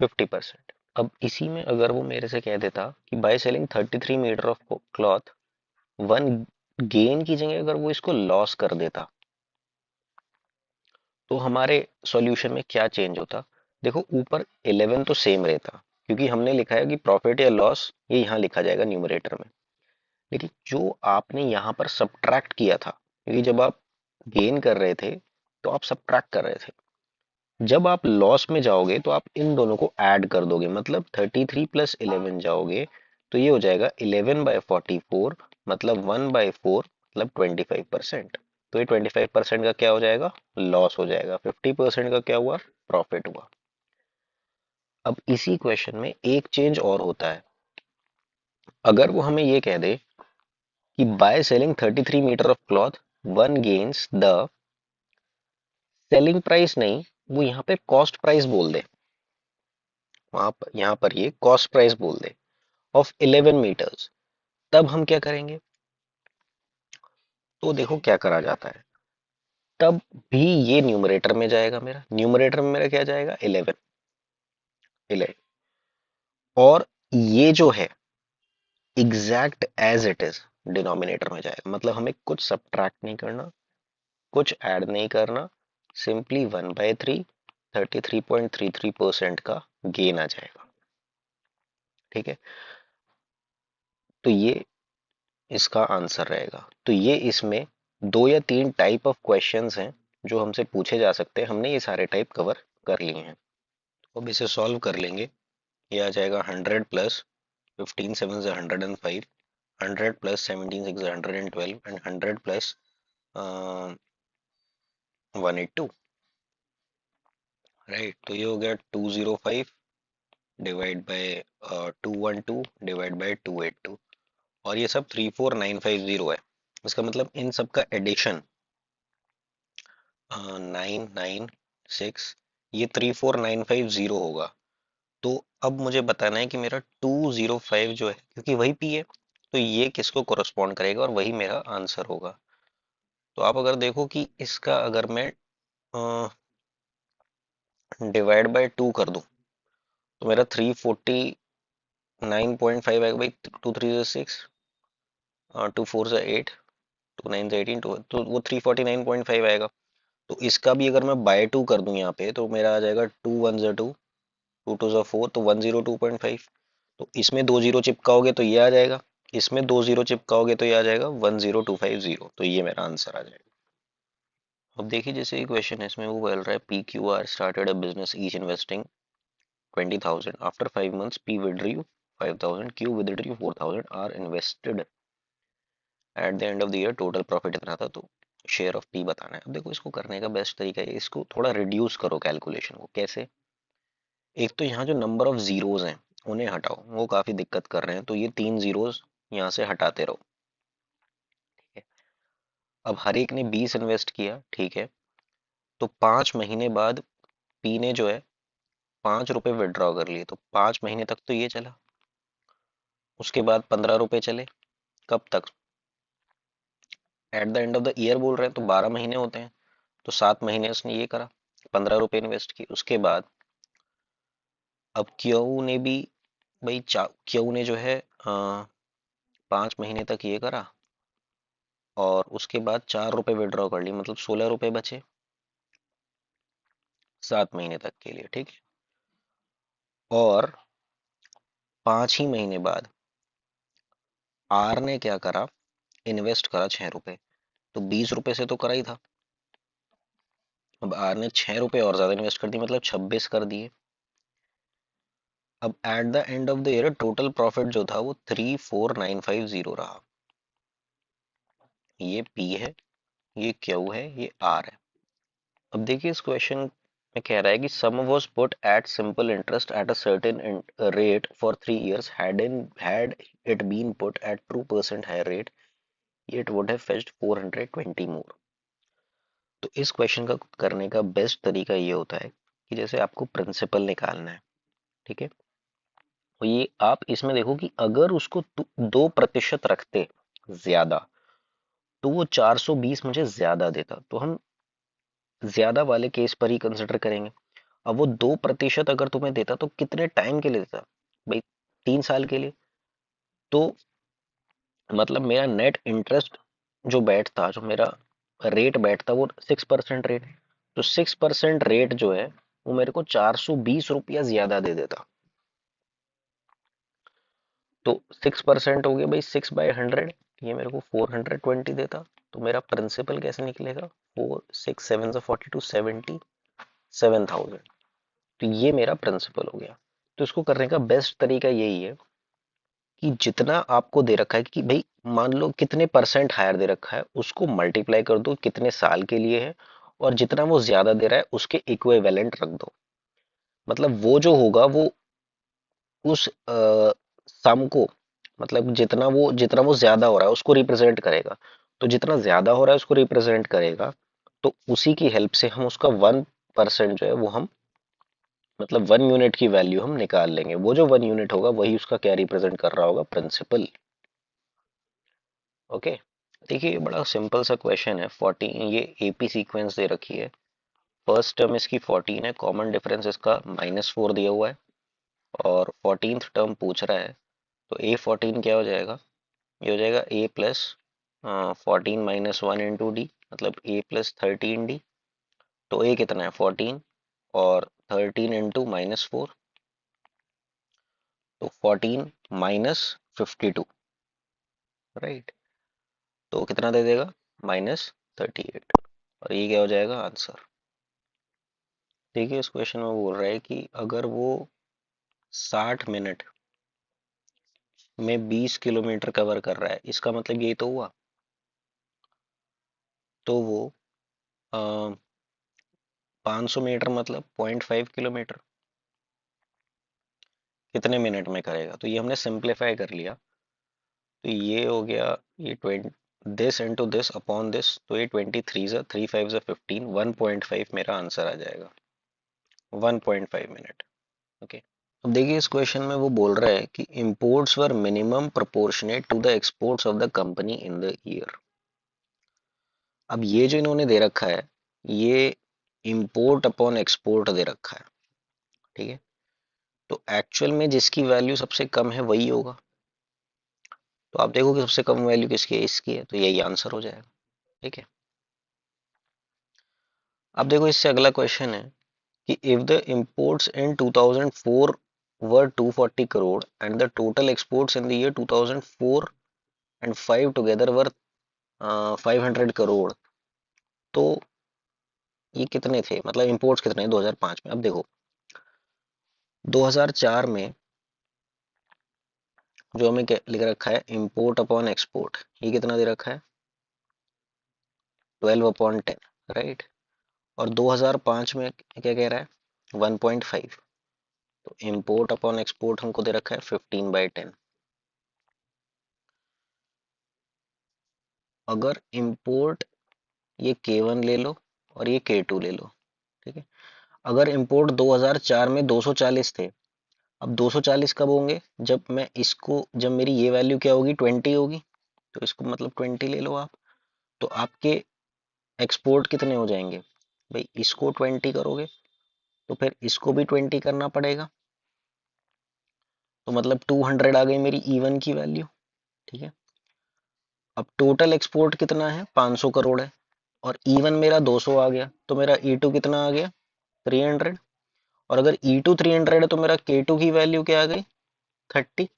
50%। अब इसी में अगर वो मेरे से कह देता कि by selling 33 metre of cloth one gain की जगह अगर वो इसको लॉस कर देता, तो हमारे सॉल्यूशन में क्या चेंज होता। देखो ऊपर 11 तो सेम रहता, क्योंकि हमने लिखा है कि प्रॉफिट या लॉस ये यहाँ लिखा जाएगा न्यूमरेटर में, लेकिन जो आपने यहाँ पर सब्ट्रैक्ट किया था, क्योंकि जब आप गेन कर रहे थे तो आप सब्ट्रैक्ट कर रहे थे, जब आप लॉस में जाओगे तो आप इन दोनों को ऐड कर दोगे, मतलब 33 प्लस 11 जाओगे तो ये हो जाएगा 11/44, मतलब 1/4, मतलब 25%। तो ये 25% का क्या हो जाएगा, लॉस हो जाएगा, 50% का क्या हुआ, प्रॉफिट हुआ। अब इसी क्वेश्चन में एक चेंज और होता है, अगर वो हमें ये कह दे कि by selling 33 metre of cloth one gains the selling price, नहीं, वो यहाँ पे कॉस्ट प्राइस बोल दे, वहां पर यहाँ पर ये कॉस्ट प्राइस बोल दे ऑफ 11 मीटर्स, तब हम क्या करेंगे, तो देखो क्या करा जाता है, तब भी ये न्यूमरेटर में जाएगा, मेरा न्यूमरेटर में मेरा क्या जाएगा, 11, 11, और ये जो है exact as it is denominator में जाएगा, मतलब हमें कुछ सब्ट्रैक्ट नहीं करना, कुछ ऐड नहीं करना, सिंपली 1/3, 33.33% का गेन आ जाएगा। ठीक है, तो ये इसका आंसर रहेगा। तो ये इसमें दो या तीन टाइप ऑफ क्वेश्चंस हैं जो हमसे पूछे जा सकते हैं, हमने ये सारे टाइप कवर कर लिए हैं। तो अब इसे सॉल्व कर लेंगे। ये आ जाएगा 100 प्लस 15 7 से 105, 100 प्लस 17 6 112 एंड 100 प्लस 182, राइट। तो ये हो गया 205 डिवाइड बाय 212 डिवाइड बाय 282, और ये सब 34950 है। इसका मतलब इन सब का एडिशन 996, ये 34950 होगा। तो अब मुझे बताना है कि मेरा 205 जो है, क्योंकि वही पी है, तो ये किसको कोरस्पॉन्ड करेगा, और वही मेरा आंसर होगा। तो आप अगर देखो कि इसका अगर मैं डिवाइड बाय 2 कर दूं, तो मेरा 349.5 आएगा भाई, 2 3 6, 2 4 8, 2 9 18, तो वो 349.5 आएगा। तो इसका भी अगर मैं बाय 2 कर दूं यहाँ पे, तो मेरा आ जाएगा 2 1 2, 2 2 4, तो 102.5। तो इसमें दो जीरो चिपकाओगे तो ये आ जाएगा, इसमें दो जीरो चिपकाओगे तो ये आ जाएगा 10250, तो ये मेरा आंसर आ जाएगा। अब देखिए जैसे ये क्वेश्चन है, इसमें वो बोल रहा है P Q R started a business each investing 20,000, after 5 months P withdrew 5,000, Q withdrew 4,000, R invested at the end of the year, total profit इतना था, तो शेयर ऑफ पी बताना है। अब देखो इसको करने का बेस्ट तरीका है, इसको थोड़ा रिड्यूस करो कैलकुलेशन को। कैसे, एक तो यहाँ जो नंबर ऑफ जीरोज हैं उन्हें हटाओ, वो काफी दिक्कत कर रहे हैं, तो ये 3 जीरोज यहाँ से हटाते रहो। ठीक है, अब हर एक ने 20 इन्वेस्ट किया, ठीक है, तो 5 महीने बाद पी ने जो है 5 रुपए विड्रॉ कर लिए, तो 5 महीने तक तो ये चला, उसके बाद 15 रुपए चले, कब तक, eight the end of the year बोल रहे हैं, तो 12 महीने होते हैं, तो 7 महीने उसने ये करा, 15 रुपए इन्वेस्ट किए। उसके बाद अब क्यू ने भी, भाई क्यू ने जो है 5 महीने तक ये करा, और उसके बाद 4 रुपए विड्रॉ कर लिए, मतलब 16 रुपए बचे 7 महीने तक के लिए, ठीक है। और 5 ही महीने बाद आर ने क्या करा, इन्वेस्ट करा 6 रुपए, तो 20 रुपए से तो करा ही था। अब आर ने 6 रुपए और ज्यादा इन्वेस्ट कर दिए, मतलब 26 कर दिए। अब eight the end of the year total profit जो था वो 34950 रहा। ये पी है, ये क्यू है, ये आर है। अब देखिए इस क्वेश्चन में कह रहा है कि sum was put at simple interest at a certain rate for 3 years, had it been put at 2% higher rate, it would have fetched 420 more। तो इस क्वेश्चन का करने का बेस्ट तरीका ये होता है कि जैसे आपको प्रिंसिपल निकालना है, ठीक है। तो ये आप इसमें देखो कि अगर उसको 2% रखते ज्यादा तो वो 420 मुझे ज्यादा देता, तो हम ज्यादा वाले केस पर ही कंसिडर करेंगे। अब वो 2% अगर तुम्हें देता तो कितने टाइम के लिए देता भाई, 3 साल के लिए। तो मतलब मेरा नेट इंटरेस्ट जो बैठता, जो मेरा रेट बैठता वो 6% रेट, तो 6% रेट जो है वो मेरे को 420 रुपया ज्यादा दे देता। तो 6% हो गया भाई 6/100, ये मेरे को 420 देता। तो मेरा प्रिंसिपल कैसे निकलेगा, 4 6 7 42 77,000। तो ये मेरा प्रिंसिपल हो गया। तो इसको करने का बेस्ट तरीका यही है कि जितना आपको दे रखा है कि भाई मान लो कितने परसेंट हायर दे रखा है, उसको मल्टीप्लाई कर दो कितने साल के लिए है, और जितना वो ज्यादा दे रहा है उसके इक्विवेलेंट रख दो। मतलब वो जो होगा वो उस सम को, मतलब जितना वो ज्यादा हो रहा है उसको रिप्रेजेंट करेगा। तो जितना ज्यादा हो रहा है उसको रिप्रेजेंट करेगा, तो उसी की हेल्प से हम उसका 1% जो है वो हम, मतलब 1 यूनिट की वैल्यू हम निकाल लेंगे। वो जो 1 यूनिट होगा वही उसका क्या रिप्रेजेंट कर रहा होगा, प्रिंसिपल। ओके। देखिए ये बड़ा सिंपल सा क्वेश्चन है। 14, ये एपी सीक्वेंस दे रखी है। फर्स्ट टर्म इसकी 14 है, कॉमन डिफरेंस इसका -4 दिया हुआ है, और 14th टर्म पूछ रहा है। तो A14 क्या हो जाएगा, ये हो जाएगा A प्लस 14 - 1 × D, मतलब A + 13D। तो A कितना है 14, और 13 × -4, तो 14 - 52, राइट। तो कितना दे देगा, -38। और ये क्या हो जाएगा आंसर। देखिए इस क्वेश्चन में बोल रहा है कि अगर वो 60 मिनट में 20 किलोमीटर कवर कर रहा है, इसका मतलब यही तो हुआ। तो वो 500 मीटर मतलब 0.5 किलोमीटर कितने मिनट में करेगा। तो ये हमने सिंप्लीफाई कर लिया। तो ये हो गया, ये 20 this into this upon this, तो ये 23 ज़ा 3 5 ज़ा 15, 1.5 मेरा आंसर आ जाएगा, 1.5 मिनट। ओके। अब देखिए इस क्वेश्चन में वो बोल रहा है कि imports were minimum proportionate to the exports of the company in the year. अब ये जो इन्होंने दे रखा है, ये इंपोर्ट अपॉन एक्सपोर्ट दे रखा है, ठीक है। तो एक्चुअल में जिसकी वैल्यू सबसे कम है वही होगा। तो आप देखो कि सबसे कम वैल्यू किसकी है, इसकी है, तो यही आंसर हो जाएगा, ठीक है। अब देखो इससे अगला क्वेश्चन है कि if the imports in 2004 were 240 crore and the total exports in the year 2004 and 5 together were 500 crore, तो ये कितने थे, मतलब इंपोर्ट्स कितने हैं 2005 में। अब देखो 2004 में जो हमें लिख रखा है इंपोर्ट अपॉन एक्सपोर्ट, ये कितना दे रखा है 12/10, राइट। और 2005 में क्या कह रहा है 1.5। तो इंपोर्ट अपॉन एक्सपोर्ट हमको दे रखा है 15/10। अगर इंपोर्ट ये K1 ले लो और ये K2 ले लो, ठीक है। अगर इंपोर्ट 2004 में 240 थे, अब 240 कब होंगे, जब मेरी ये वैल्यू क्या होगी 20 होगी। तो इसको मतलब 20 ले लो आप। तो आपके एक्सपोर्ट कितने हो जाएंगे भाई, इसको 20 करोगे तो फिर इसको भी 20 करना पड़ेगा। तो मतलब 200 आ गई मेरी E1 की वैल्यू, ठीक है। अब टोटल एक्सपोर्ट कितना है, 500 करोड़ है, और E1 मेरा 200 आ गया, तो मेरा E2 कितना आ गया, 300। और अगर E2 300 है तो मेरा K2 की वैल्यू क्या आ गई, 30।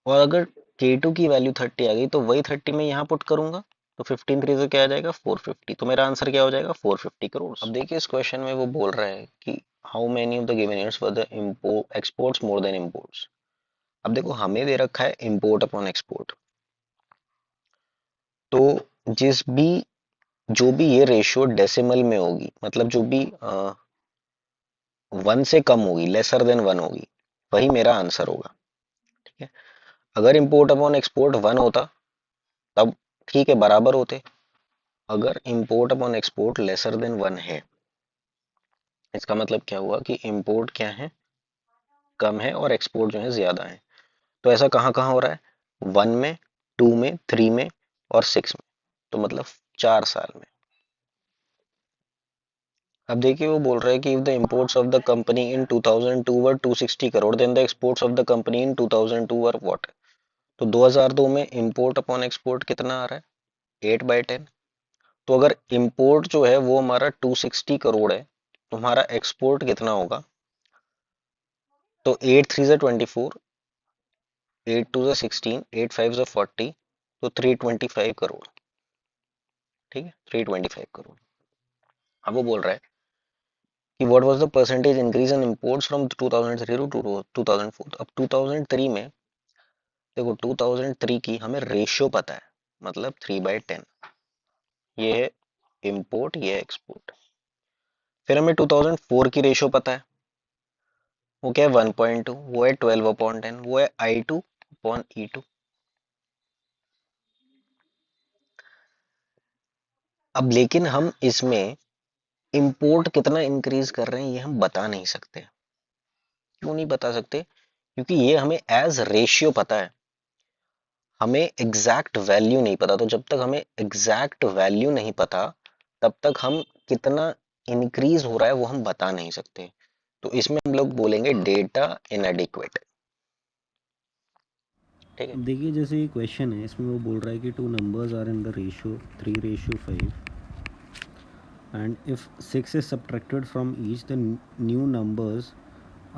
और अगर K2 की वैल्यू 30 आ गई तो वही 30 मैं यहाँ पुट करूंगा, तो 15 3 से क्या आ जाएगा, 450। तो मेरा आंसर क्या हो जाएगा, 450 करोड़। अब देखिए इस क्वेश्चन में वो बोल रहा है कि how many of the given years were the exports more than imports. अब देखो हमें दे रखा है इम्पोर्ट अपॉन एक्सपोर्ट, तो जिस भी जो भी ये रेशियो डेसिमल में होगी, मतलब जो भी 1 से कम होगी, लेसर देन 1 होगी, वही मेरा आंसर होगा। ठीक है, अगर इम्पोर्ट अपॉन एक्सपोर्ट 1 होता तब ठीक है, बराबर होते। अगर import upon export lesser than 1 है, इसका मतलब क्या हुआ कि इम्पोर्ट क्या है, कम है, और एक्सपोर्ट जो है ज्यादा है। तो ऐसा कहाँ कहाँ हो रहा है, 1 में, 2 में, 3 में और 6 में, तो मतलब 4 साल में। अब देखिए वो बोल रहा है कि if the imports of the company in 2002 were 260 crore, then the exports of the company in 2002 were what. तो 2002 में इंपोर्ट अपॉन एक्सपोर्ट कितना आ रहा है, 8/10। तो अगर इंपोर्ट जो है वो हमारा 260 करोड़ है, तो हमारा एक्सपोर्ट कितना होगा, तो 8 3 24, 8 2 16, 8 5 40, तो 325 करोड़। ठीक है, 325 करोड़। अब वो बोल रहा है कि what was the percentage increase in imports from 2003 to 2004। अब 2003 में देखो, 2003 की हमें रेशियो पता है, मतलब 3/10। ये है इम्पोर्ट, ये है एक्सपोर्ट। फिर हमें 2004 की रेशियो पता है, वो क्या है, 1.2, वो है 12/10, वो है I2/E2। अब लेकिन हम इसमें इंपोर्ट कितना इंक्रीज कर रहे हैं ये हम बता नहीं सकते। क्यों नहीं बता सकते, क्योंकि ये हमें एज रेशियो पता है, हमें एग्जैक्ट वैल्यू नहीं पता। तो जब तक हमें एग्जैक्ट वैल्यू नहीं पता, तब तक हम कितना इंक्रीज हो रहा है वो हम बता नहीं सकते। तो इसमें हम लोग बोलेंगे डेटा इनएडिक्वेट। ठीक है, अब देखिए जैसे ये क्वेश्चन है, इसमें वो बोल रहा है कि two numbers are in the ratio 3:5, and if 6 is subtracted from each, the new numbers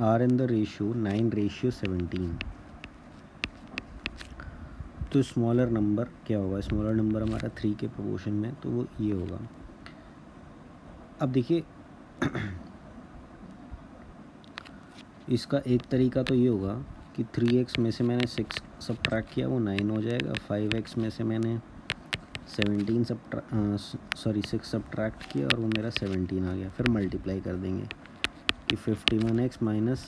are in the ratio 9:17। तो स्मॉलर नंबर क्या होगा, स्मॉलर नंबर हमारा 3 के प्रोपोर्शन में, तो वो ये होगा। अब देखिए इसका एक तरीका तो ये होगा कि 3x में से मैंने 6 सब्ट्रैक्ट किया, वो 9 हो जाएगा। 5x में से मैंने 6 सब्ट्रैक्ट किया और वो मेरा 17 आ गया। फिर मल्टीप्लाई कर देंगे कि 51x माइनस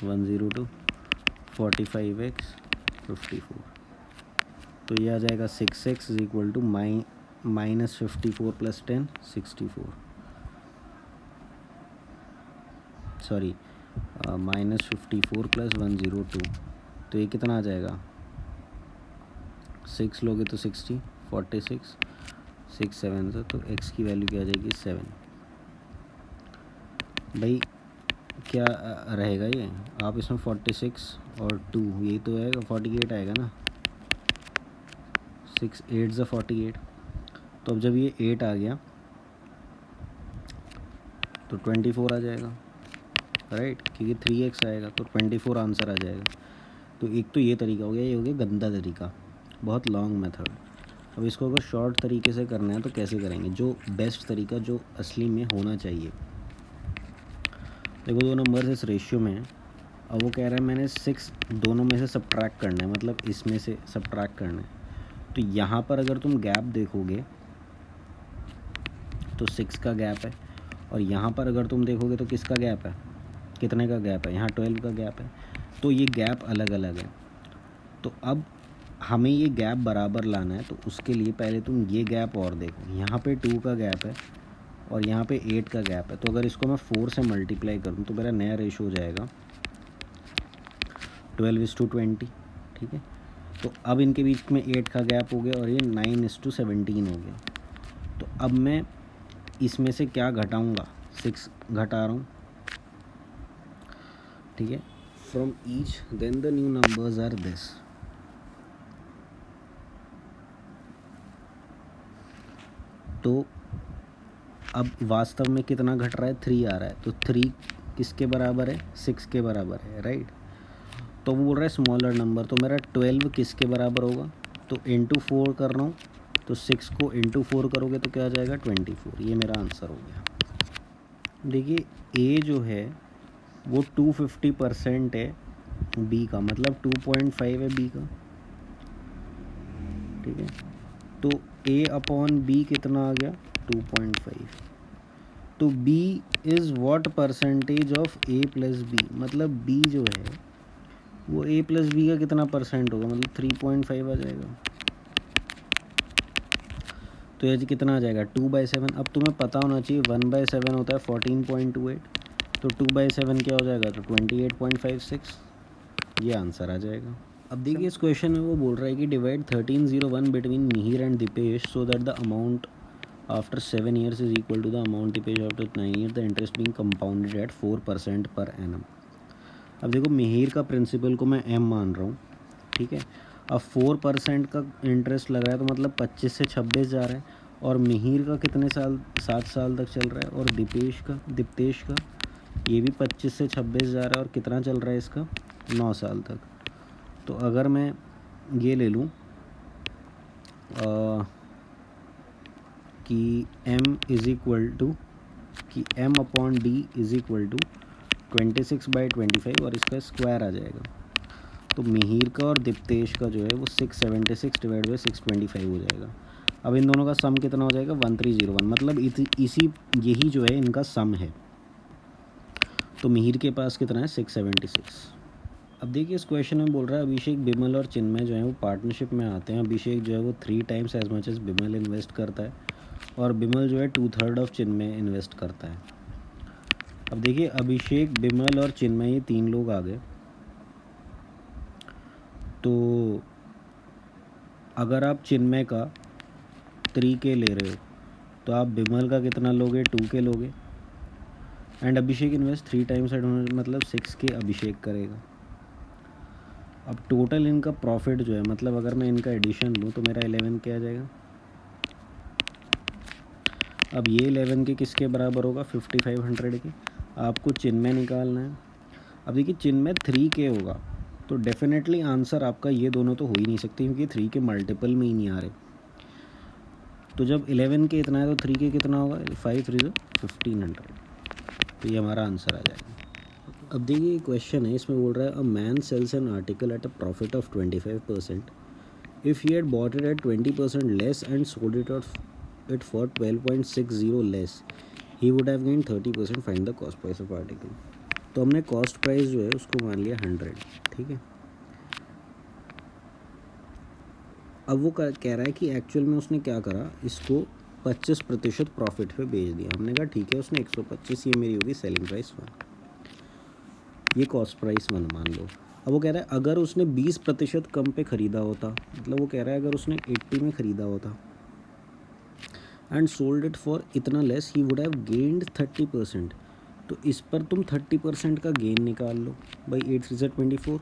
102, 45x 54। तो ये आ जाएगा 6x is equal to -54 + 10 64, sorry -54 + 102। तो ये कितना आ जाएगा, 6 लोगे तो 60, 46, 6 7 से, तो x की वैल्यू क्या आ जाएगी, 7। भाई क्या रहेगा ये, आप इसमें 46 और 2, यही तो आएगा, 48 आएगा ना। 6 8 ज़ा 48। तो अब जब ये 8 आ गया तो 24 आ जाएगा, राइट, क्योंकि 3x आएगा तो 24 आंसर आ जाएगा। तो एक तो ये तरीका हो गया, ये हो गया गंदा तरीका, बहुत लॉन्ग मेथड। अब इसको अगर शॉर्ट तरीके से करना है तो कैसे करेंगे, जो बेस्ट तरीका जो असली में होना चाहिए। देखो 2 नंबर इस रेशियो में है, अब वो कह रहा है मैंने 6 दोनों में से सब्ट्रैक्ट करना है, मतलब इसमें से सब्ट्रैक्ट करना है। तो यहाँ पर अगर तुम गैप देखोगे तो 6 का गैप है, और यहाँ पर अगर तुम देखोगे तो किसका गैप है, कितने का गैप है, यहाँ 12 का गैप है। तो ये गैप अलग अलग है। तो अब हमें ये गैप बराबर लाना है, तो उसके लिए पहले तुम ये गैप और देखो, यहाँ पे 2 का गैप है और यहाँ पे 8 का गैप है। तो अगर इसको मैं 4 से मल्टीप्लाई करूँ तो मेरा नया रेशो हो जाएगा 12:20। ठीक है, तो अब इनके बीच में 8 का गैप हो गया और ये 9:17 हो गया। तो अब मैं इसमें से क्या घटाऊंगा, 6 घटा रहा हूँ। ठीक है, from each then the new numbers are this. तो अब वास्तव में कितना घट रहा है, 3 आ रहा है, तो 3 किसके बराबर है, 6 के बराबर है, राइट। तो वो बोल रहा है स्मॉलर नंबर, तो मेरा 12 किसके बराबर होगा, तो इंटू 4 कर रहा हूँ, तो 6 को इंटू 4 करोगे तो क्या आ जाएगा, 24। ये मेरा आंसर हो गया। देखिए ए जो है वो 250% है बी का, मतलब 2.5 है बी का, ठीक है। तो ए अपॉन बी कितना आ गया, 2.5। तो B is what percentage of A plus B, मतलब बी जो है वो ए प्लस बी का कितना परसेंट होगा, मतलब 3.5 आ जाएगा। तो ये कितना आ जाएगा, 2/7। अब तुम्हें पता होना चाहिए 1/7 होता है 14.28, तो 2/7 क्या हो जाएगा, तो 28.56। ये आंसर आ जाएगा। अब देखिए इस क्वेश्चन में वो बोल रहा है कि divide 1301 between Mihir and Dipesh so that the amount after 7 years is equal to the amount Dipesh after 9 years, the interest being compounded at 4% per annum. अब देखो मिहिर का प्रिंसिपल को मैं एम मान रहा हूँ, ठीक है। अब 4% का इंटरेस्ट लग रहा है, तो मतलब 25 से 26 जा रहा है, और मिहिर का कितने साल, 7 साल तक चल रहा है, और दीप्तेश का ये भी 25 से 26 जा रहा है, और कितना चल रहा है इसका, 9 साल तक। तो अगर मैं ये ले लूँ कि m इज़ इक्वल टू कि m upon D is equal to 26/25 और इसका स्क्वायर आ जाएगा, तो मिहिर का और दीप्तेश का जो है वो 676 डिवाइड बाई 625 हो जाएगा। अब इन दोनों का सम कितना हो जाएगा, 1301, मतलब इसी यही जो है इनका सम है। तो मिहिर के पास कितना है, 676। अब देखिए इस क्वेश्चन में बोल रहा है अभिषेक, बिमल और चिन्मय जो है वो पार्टनरशिप में आते हैं। अभिषेक जो है वो 3 times as much as Bimal invest करता है, और बिमल जो है 2/3 ऑफ चिन्मय इन्वेस्ट करता है। अब देखिए अभिषेक, बिमल और चिन्मय ये 3 लोग आ गए। तो अगर आप चिन्मय का 3K ले रहे हो, तो आप बिमल का कितना लोगे, 2K लोगे। एंड अभिषेक इन्वेस्ट 3 times मतलब 6K अभिषेक करेगा। अब टोटल इनका प्रॉफिट जो है, मतलब अगर मैं इनका एडिशन लूँ तो मेरा 11K आ जाएगा। अब ये 11K किसके बराबर होगा, 5500 के। आपको चिन्मय निकालना है। अब देखिए चिन्मय 3K होगा, तो डेफिनेटली आंसर आपका ये दोनों तो हो ही नहीं सकते, क्योंकि 3 के मल्टीपल में ही नहीं आ रहे। तो जब 11K इतना है तो 3K कितना होगा, 5 3 1500, तो ये हमारा आंसर आ जाएगा। अब देखिए क्वेश्चन है, इसमें बोल रहा है a man sells an article at a profit of 25%, if he had bought it at 20% less and sold it for 12.60 less, he would have gain 30%, find the cost price of article. तो हमने cost price जो है उसको मान लिया 100, ठीक है। अब वो कह रहा है कि एक्चुअल में उसने क्या करा, इसको 25% प्रॉफिट पे बेच दिया। हमने कहा ठीक है, उसने 125, ये मेरी होगी सेलिंग प्राइस 1, ये कॉस्ट प्राइस 1 मान लो। अब वो कह रहा है अगर उसने 20% कम पे ख़रीदा होता, मतलब वो कह रहा है अगर उसने 80 में ख़रीदा होता एंड सोल्ड इट फॉर इतना less, he would have gained 30%। तो इस पर तुम 30% का गेन निकाल लो, भाई 8 3 24,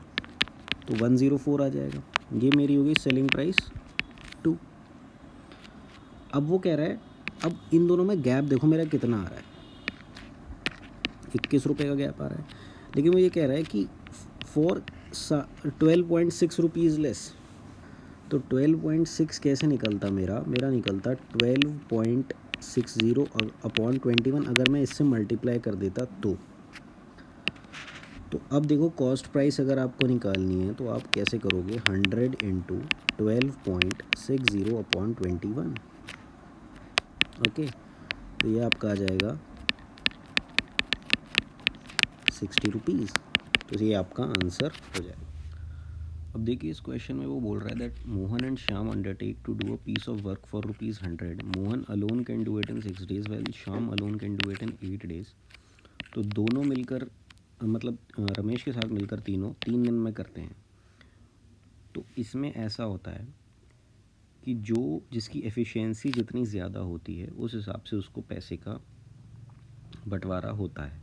तो 104 आ जाएगा। ये मेरी होगी सेलिंग प्राइस 2। अब वो कह रहा है अब इन दोनों में गैप देखो मेरा कितना आ रहा है, 21 रुपये का गैप आ रहा है। लेकिन वो ये कह रहा है कि फॉर 12.6 रुपीज़ लेस, तो 12.6 कैसे निकलता, मेरा निकलता 12.60 अपॉन 21, अगर मैं इससे मल्टीप्लाई कर देता तो अब देखो कॉस्ट प्राइस अगर आपको निकालनी है तो आप कैसे करोगे, 100 इंटू 12.60 अपॉन 21, ओके। तो ये आपका आ जाएगा 60 रुपीज़, तो ये आपका आंसर हो जाएगा। अब देखिए इस क्वेश्चन में वो बोल रहा है that Mohan and Shyam undertake to do a piece of work for ₹100। Mohan alone can do it in 6 days well Shyam alone can do it in 8 days। तो दोनों मिलकर मतलब रमेश के साथ मिलकर तीनों 3 दिन में करते हैं। तो इसमें ऐसा होता है कि जो जिसकी एफिशिएंसी जितनी ज़्यादा होती है उस हिसाब से उसको पैसे का बंटवारा होता है,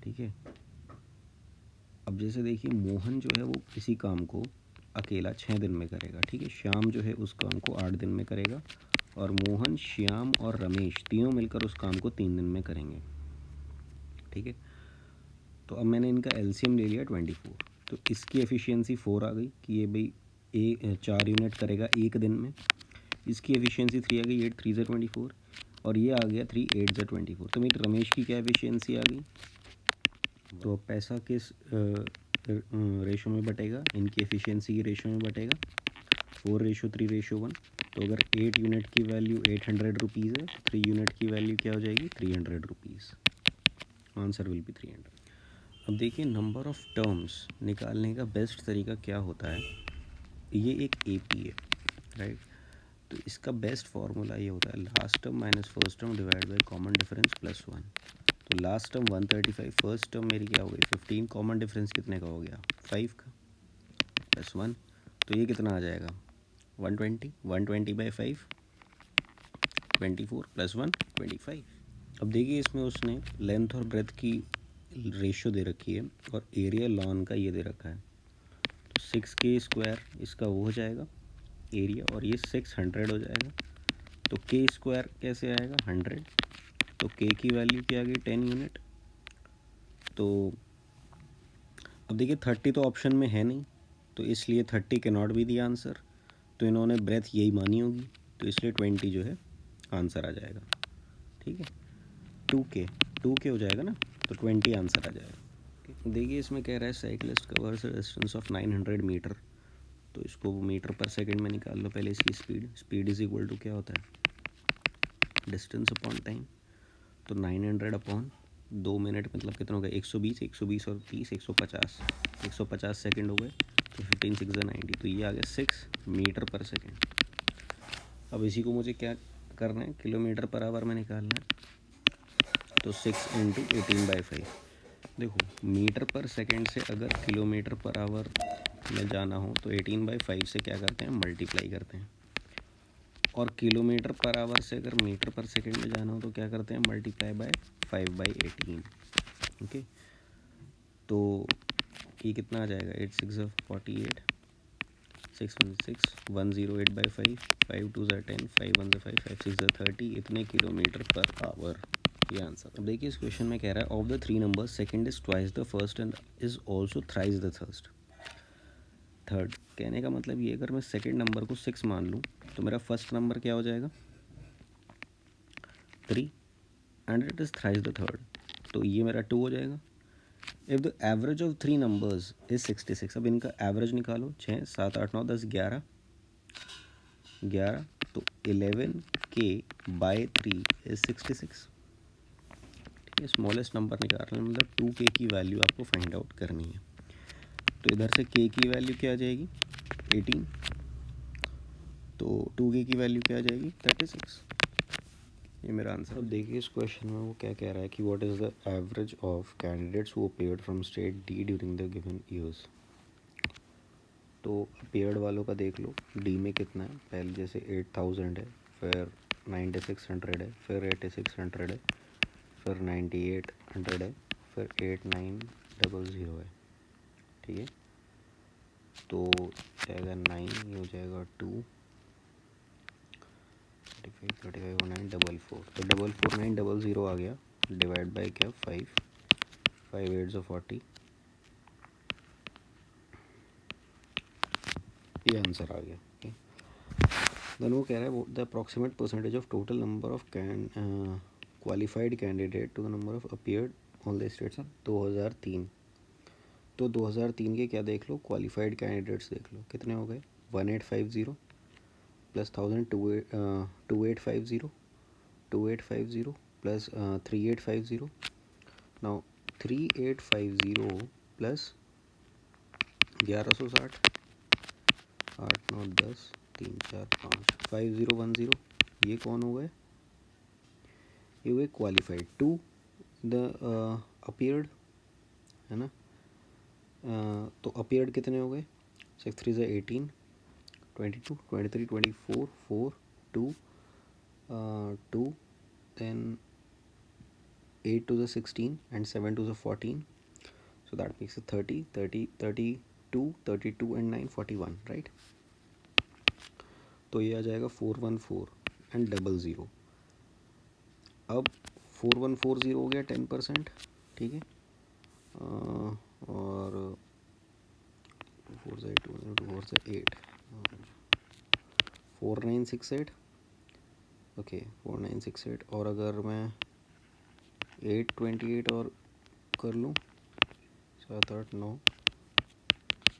ठीक है। अब जैसे देखिए मोहन जो है वो किसी काम को अकेला 6 दिन में करेगा, ठीक है। श्याम जो है उस काम को 8 दिन में करेगा, और मोहन, श्याम और रमेश तीनों मिलकर उस काम को 3 दिन में करेंगे। ठीक है, तो अब मैंने इनका एलसीएम ले लिया 24, तो इसकी एफिशिएंसी 4 आ गई कि ये भाई 4 यूनिट करेगा एक दिन में। इसकी एफिशिएंसी 3 आ गई, 8 3 ज़ा 24, और ये आ गया 3 8 ज़ा 24। तो मेरी रमेश की क्या एफिशिएंसी आ गई। तो अब पैसा किस रेशो में बटेगा, इनकी एफिशिएंसी की रेशो में बटेगा, 4:3:1। तो अगर 8 यूनिट की वैल्यू 800 रुपीज़ है, 3 यूनिट की वैल्यू क्या हो जाएगी, 300 रुपीज़। Answer will be 300। अब देखिए नंबर ऑफ़ टर्म्स निकालने का बेस्ट तरीका क्या होता है। ये एक एपी है, राइट। तो इसका बेस्ट फार्मूला ये होता है, last term minus first term divide by common difference plus 1। तो लास्ट टर्म 135, फर्स्ट टर्म मेरी क्या हो गई 15, कॉमन डिफरेंस कितने का हो गया 5 का, प्लस 1। तो ये कितना आ जाएगा 120, 120/5 24 प्लस 1 25। अब देखिए इसमें उसने लेंथ और ब्रेथ की रेशियो दे रखी है और एरिया लॉन का ये दे रखा है। तो 6k² इसका वो हो जाएगा एरिया, और ये 600 हो जाएगा। तो k² कैसे आएगा 100, तो k की वैल्यू क्या आ गई 10 यूनिट। तो अब देखिए 30 तो ऑप्शन में है नहीं, तो इसलिए 30 के नॉट बी दी आंसर। तो इन्होंने ब्रेथ यही मानी होगी, तो इसलिए 20 जो है आंसर आ जाएगा। ठीक है, 2k हो जाएगा ना, तो 20 आंसर आ जाएगा। देखिए इसमें कह रहा है cyclist covers distance of 900 metre. तो इसको मीटर पर सेकंड में निकाल लो पहले। इसकी स्पीड इज इक्वल टू क्या होता है, डिस्टेंस अपॉन टाइम। तो 900 अपॉन 2 मिनट मतलब कितना हो गया 120, 120 और 30 150, 150 सेकेंड हो गए। तो 15 6 90, तो ये आ गया 6 मीटर पर सेकेंड। अब इसी को मुझे क्या करना है, किलोमीटर पर आवर में निकालना है। तो 6 × 18/5। देखो मीटर पर सेकेंड से अगर किलोमीटर पर आवर में जाना हो तो 18/5 से क्या करते हैं, मल्टीप्लाई करते हैं। और किलोमीटर पर आवर से अगर मीटर पर सेकेंड में जाना हो तो क्या करते हैं, मल्टीप्लाई बाय 5/18। ओके, तो ये कितना आ जाएगा 8 6 48, 6 1 6 108/5, 5 2 10, 5 1 5, 5 6 30, इतने किलोमीटर पर आवर, ये आंसर। अब देखिए इस क्वेश्चन में कह रहा है of the 3 numbers second is twice the first and is also thrice the third. कहने का मतलब ये, अगर मैं सेकंड नंबर को 6 मान लूँ तो मेरा फर्स्ट नंबर क्या हो जाएगा 3 and it is thrice the third, तो ये मेरा 2 हो जाएगा। If the average of 3 numbers is 66। अब इनका एवरेज निकालो, 6 7 8 9 10 11, तो 11k/3 इज 66। ठीक है, स्मॉलेस्ट नंबर निकालना है, मतलब 2k की वैल्यू आपको फाइंड आउट करनी है। तो इधर से k की वैल्यू क्या आ जाएगी 18, तो 2k की वैल्यू क्या आ जाएगी 36। ये मेरा आंसर। अब देखिए इस क्वेश्चन में वो क्या कह रहा है कि what is the average of candidates who appeared from state D during the given years. तो अपीयर्ड वालों का देख लो, डी में कितना है, पहले जैसे 8000 है, फिर 9600 है, फिर 8600 है, फिर 9800 है, फिर 8900 है। ठीक है, तो जाएगा 9, ये हो जाएगा 2, 35 35 और 9 44, तो 44900 आ गया, डिवाइड बाय क्या 5, 5 8 40, ये आंसर आ गया। देन वो कह रहा है the approximate percentage of total number of qualified candidate to the number of appeared on the states 2003। तो 2003 के क्या देख लो, क्वालिफाइड कैंडिडेट्स देख लो कितने हो गए, 1850 प्लस 1000 2850, 2850 प्लस 3850। नाउ 3850 प्लस 1160, 8 9 10 3 4 5 5010, ये कौन हो गए, ये हुए क्वालिफाइड टू द अपीयर्ड, है ना। तो अपीयर्ड कितने हो गए, 6 3 18, 22 23 24 4 2 2, then 8 to the 16 and 7 to the 14, so that makes it 30 30 32 32 and 9 41, right। तो ये आ जाएगा 414 एंड 00। अब 4140 हो गया 10%, ठीक है। और 4 से 2 4 से 8 4968, ओके 4968। और अगर मैं 828 और कर लूँ 7 8 9,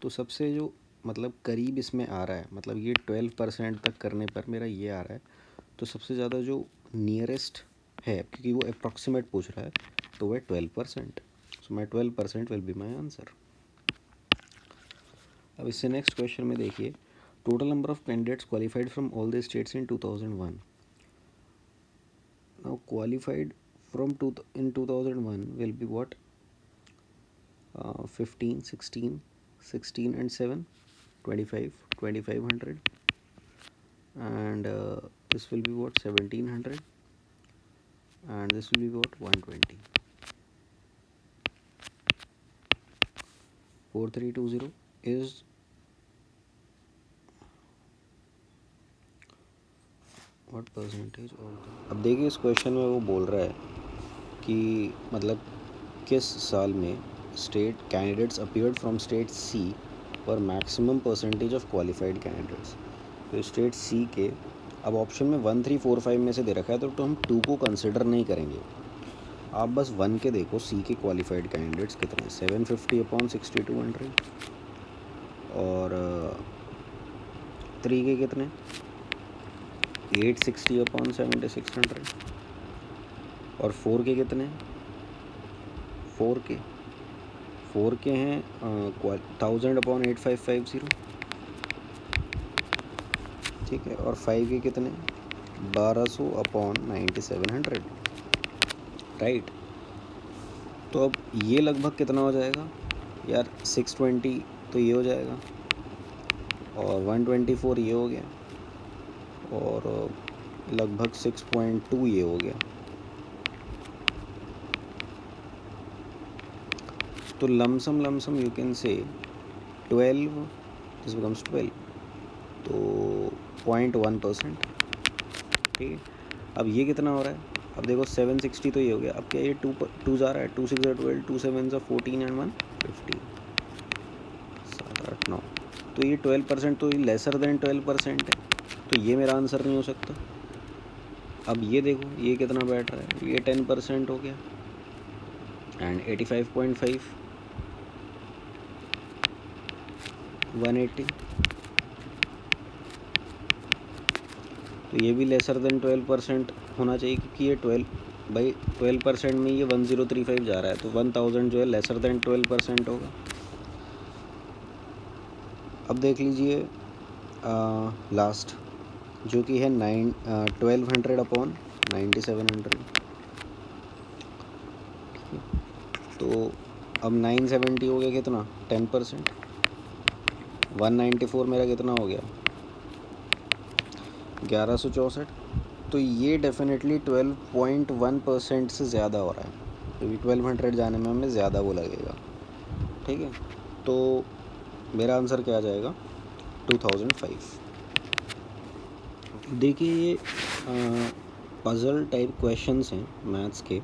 तो सबसे जो मतलब करीब इसमें आ रहा है, मतलब ये 12% तक करने पर मेरा ये आ रहा है। तो सबसे ज़्यादा जो नियरेस्ट है, क्योंकि वो अप्रॉक्सीमेट पूछ रहा है, तो वह 12%। सो माई 12% विल बी माई आंसर। अब इससे नेक्स्ट क्वेश्चन में देखिए, total number of candidates qualified from all the states in 2001। Now qualified from in 2001 will be what, 15 16 16 and 7 25 2500, and this will be what 1700, and this will be what 120। 4320 is what percentage of the। अब देखिए इस question में वो बोल रहा है कि मतलब किस साल में state candidates appeared from state C पर maximum percentage of qualified candidates. तो स्टेट सी के अब ऑप्शन में 1 3 4 5 में से दे रखा है, तो हम 2 को कंसिडर नहीं करेंगे। आप बस 1 के देखो, सी के क्वालिफाइड कैंडिडेट्स कितने हैं, 750/6200। और 3 के कितने, 860/7600। और 4 के कितने, 4 के हैं 1000/8550, ठीक है। और 5 के कितने, 1200/9700, राइट। तो अब ये लगभग कितना हो जाएगा यार, 620 तो ये हो जाएगा, और 124 ये हो गया, और लगभग 6.2 ये हो गया। तो lump sum you can say 12, this becomes 12, तो 0.1%, ठीक है। अब ये कितना हो रहा है, अब देखो 760 तो ये हो गया। अब क्या ये 2 जा रहा है, 2 6 12, 2 7 14 एंड 1 15, 7 8 9। तो ये 12%, तो ये लेसर देन 12% है, तो ये मेरा आंसर नहीं हो सकता। अब ये देखो ये कितना बैठ रहा है, ये 10% हो गया, एंड 85.5 180, तो ये भी लेसर देन 12% होना चाहिए, क्योंकि ये 12% में ये 1035 जा रहा है, तो 1000 जो है लेसर देन 12% होगा। अब देख लीजिए लास्ट जो कि है 1200/9700, तो अब 970 हो गया कितना, 10%। 194 मेरा कितना हो गया, 1164। तो ये डेफिनेटली 12.1% से ज़्यादा हो रहा है, क्योंकि 1200 जाने में हमें ज़्यादा वो लगेगा, ठीक है। तो मेरा आंसर क्या आ जाएगा, 2005। देखिए ये पज़ल टाइप क्वेश्चंस हैं मैथ्स के,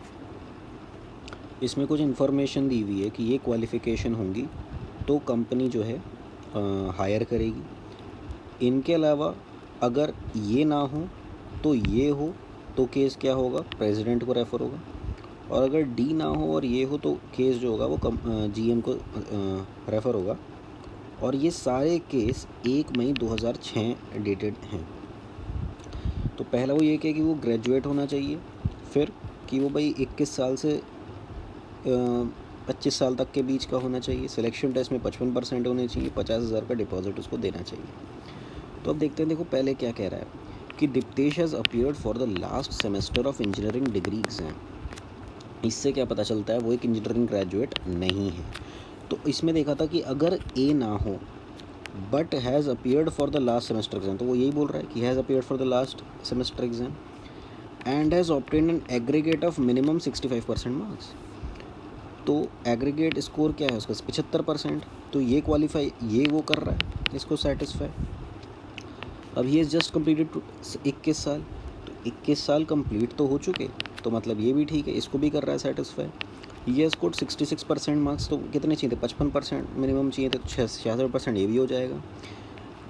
इसमें कुछ इन्फॉर्मेशन दी हुई है कि ये क्वालिफ़िकेशन होंगी तो कंपनी जो है हायर करेगी। इनके अलावा अगर ये ना हो तो ये हो, तो केस क्या होगा, प्रेसिडेंट को रेफ़र होगा। और अगर डी ना हो और ये हो, तो केस जो होगा वो जीएम को रेफ़र होगा। और ये सारे केस 1 मई 2006 डेटेड हैं। तो पहला वो ये कि वो ग्रेजुएट होना चाहिए, फिर कि वो भाई 21 साल से 25 साल तक के बीच का होना चाहिए, सिलेक्शन टेस्ट में 55% होने चाहिए, 50,000 का डिपॉजिट उसको देना चाहिए। तो अब देखते हैं, देखो पहले क्या कह रहा है कि Diptesh has appeared for the last semester of engineering degree exam. इससे क्या पता चलता है वो एक इंजीनियरिंग ग्रेजुएट नहीं है। तो इसमें देखा था कि अगर ए ना हो but has appeared for the last semester exam, तो वो यही बोल रहा है कि has appeared for the last semester exam and has obtained an aggregate of minimum 65% marks. तो एग्रीगेट स्कोर क्या है उसका, 75%। तो ये क्वालिफाई, ये वो कर रहा है इसको सेटिस्फाई। अब ही इज़ जस्ट कम्प्लीटेड 21 साल, 21 साल कंप्लीट तो हो चुके, तो मतलब ये भी ठीक है, इसको भी कर रहा है सेटिस्फाई। ये स्कोर 66% मार्क्स, तो कितने चाहिए थे, 55% मिनिमम चाहिए थे, तो 66% ये भी हो जाएगा।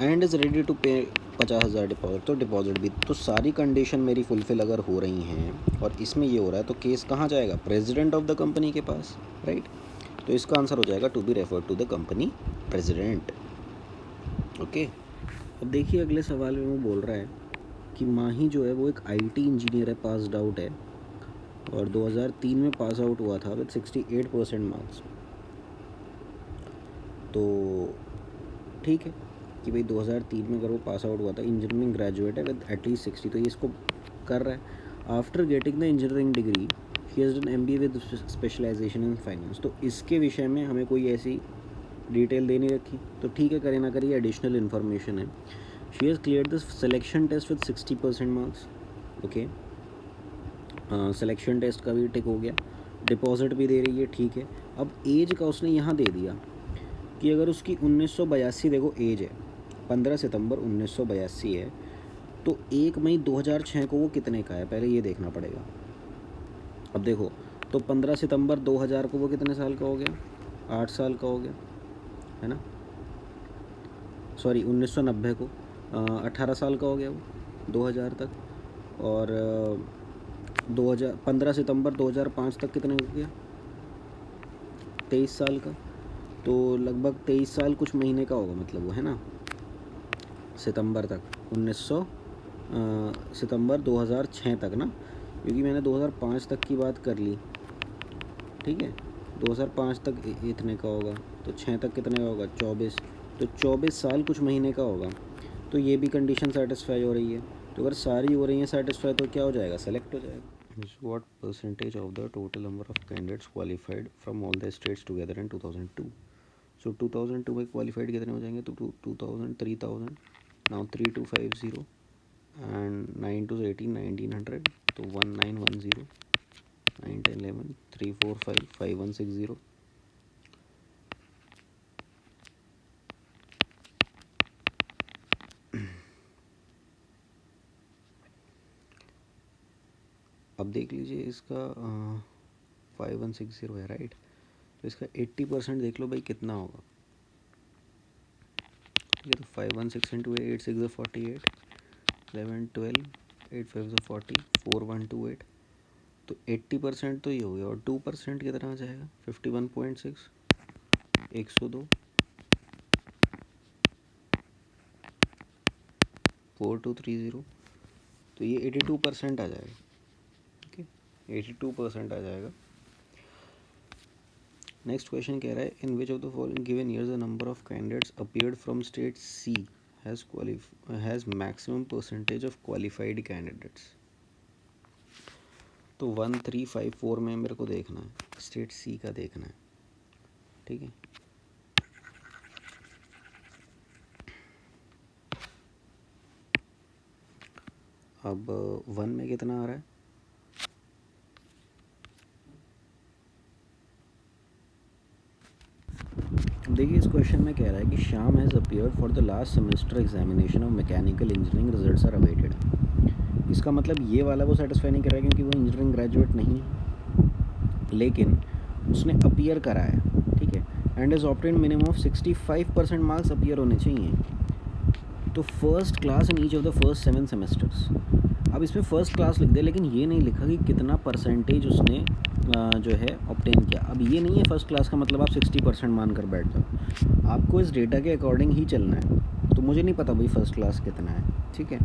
एंड इज़ रेडी टू पे 50,000 डिपॉजिट, तो डिपॉजिट भी, तो सारी कंडीशन मेरी फुलफ़िल अगर हो रही हैं और इसमें ये हो रहा है, तो केस कहाँ जाएगा, प्रेसिडेंट ऑफ द कंपनी के पास, राइट। तो इसका आंसर हो जाएगा to be refer to the company president. Okay, अब देखिए अगले सवाल में वो बोल रहा है कि माही जो है वो एक आईटी इंजीनियर है, पासड आउट है, और 2003 में पास आउट हुआ था विद 68% मार्क्स। तो ठीक है कि भाई 2003 में अगर वो पास आउट हुआ था, इंजीनियरिंग ग्रेजुएट है विद एटलीस्ट 60, तो ये इसको कर रहा है। After getting the engineering degree he has done MBA with specialisation in finance. तो इसके विषय में हमें कोई ऐसी डिटेल दे नहीं रखी, तो ठीक है, करे ना करिए, एडिशनल इन्फॉर्मेशन है। She has clear the selection test with 60% marks. Okay, selection test का भी टिक हो गया, डिपॉजिट भी दे रही है, ठीक है। अब एज का उसने यहाँ दे दिया कि अगर उसकी 1982, देखो एज है 15 सितंबर 1982 है, तो 1 मई 2006 को वो कितने का है, पहले ये देखना पड़ेगा। अब देखो, तो 15 सितंबर 2000 को वो कितने साल का हो गया, 8 साल का हो गया, है ना। सॉरी, 1990 को 18 साल का हो गया वो 2000 तक। और 15 सितंबर 2005 तक कितने हो गया, 23 साल का। तो लगभग 23 साल कुछ महीने का होगा, मतलब वो, है ना, सितंबर तक, 1900 सितंबर 2006 तक ना, क्योंकि मैंने 2005 तक की बात कर ली, ठीक है। 2005 तक इतने का होगा, तो 6 तक कितने का होगा, 24, तो 24 साल कुछ महीने का होगा। तो ये भी कंडीशन सेटिस्फाई हो रही है, तो अगर सारी हो रही हैं सेटिस्फाई, तो क्या हो जाएगा, सेलेक्ट हो जाएगा। What percentage of the total number of candidates qualified from all the states together in 2002? So 2002 में qualified कितने हो जाएंगे, तो 2000 3000, now 3250 and 9 to 18 1900, तो 1910, 9 10 11 3 4 5 5160। अब देख लीजिए इसका 5160 है, राइट। तो इसका 80% देख लो भाई कितना होगा, ठीक है। तो 516 इंटू 8 6 48, 11 12 8 5 40 4128, तो 80% तो ये हो गया, और 2% कितना आ जाएगा, 51.6, 102, 4230, तो ये 82% आ जाएगा, ओके, 82% आ जाएगा। नेक्स्ट क्वेश्चन कह रहा है, in which of the following given years the number of candidates appeared from state C has maximum percentage of qualified candidates. तो 1 3 5 4 में मेरे को देखना है, स्टेट सी का देखना है, ठीक है। अब 1 में कितना आ रहा है, देखिए इस क्वेश्चन में कह रहा है कि Shyam has appeared for the last semester examination of mechanical engineering, results are awaited. इसका मतलब ये वाला वो सेटिस्फाई नहीं कर रहा है, क्योंकि वो इंजीनियरिंग ग्रेजुएट नहीं है, लेकिन उसने अपीयर करा है, ठीक है, and is obtain minimum of 65% marks appear होने चाहिए, तो first class in each of the first 7 semesters. अब इसमें फ़र्स्ट क्लास लिख दे, लेकिन ये नहीं लिखा कि कितना परसेंटेज उसने जो है ऑब्टेन किया। अब ये नहीं है फर्स्ट क्लास का मतलब आप 60% मान कर बैठ जाओ, आपको इस डेटा के अकॉर्डिंग ही चलना है। तो मुझे नहीं पता भाई फर्स्ट क्लास कितना है, ठीक है।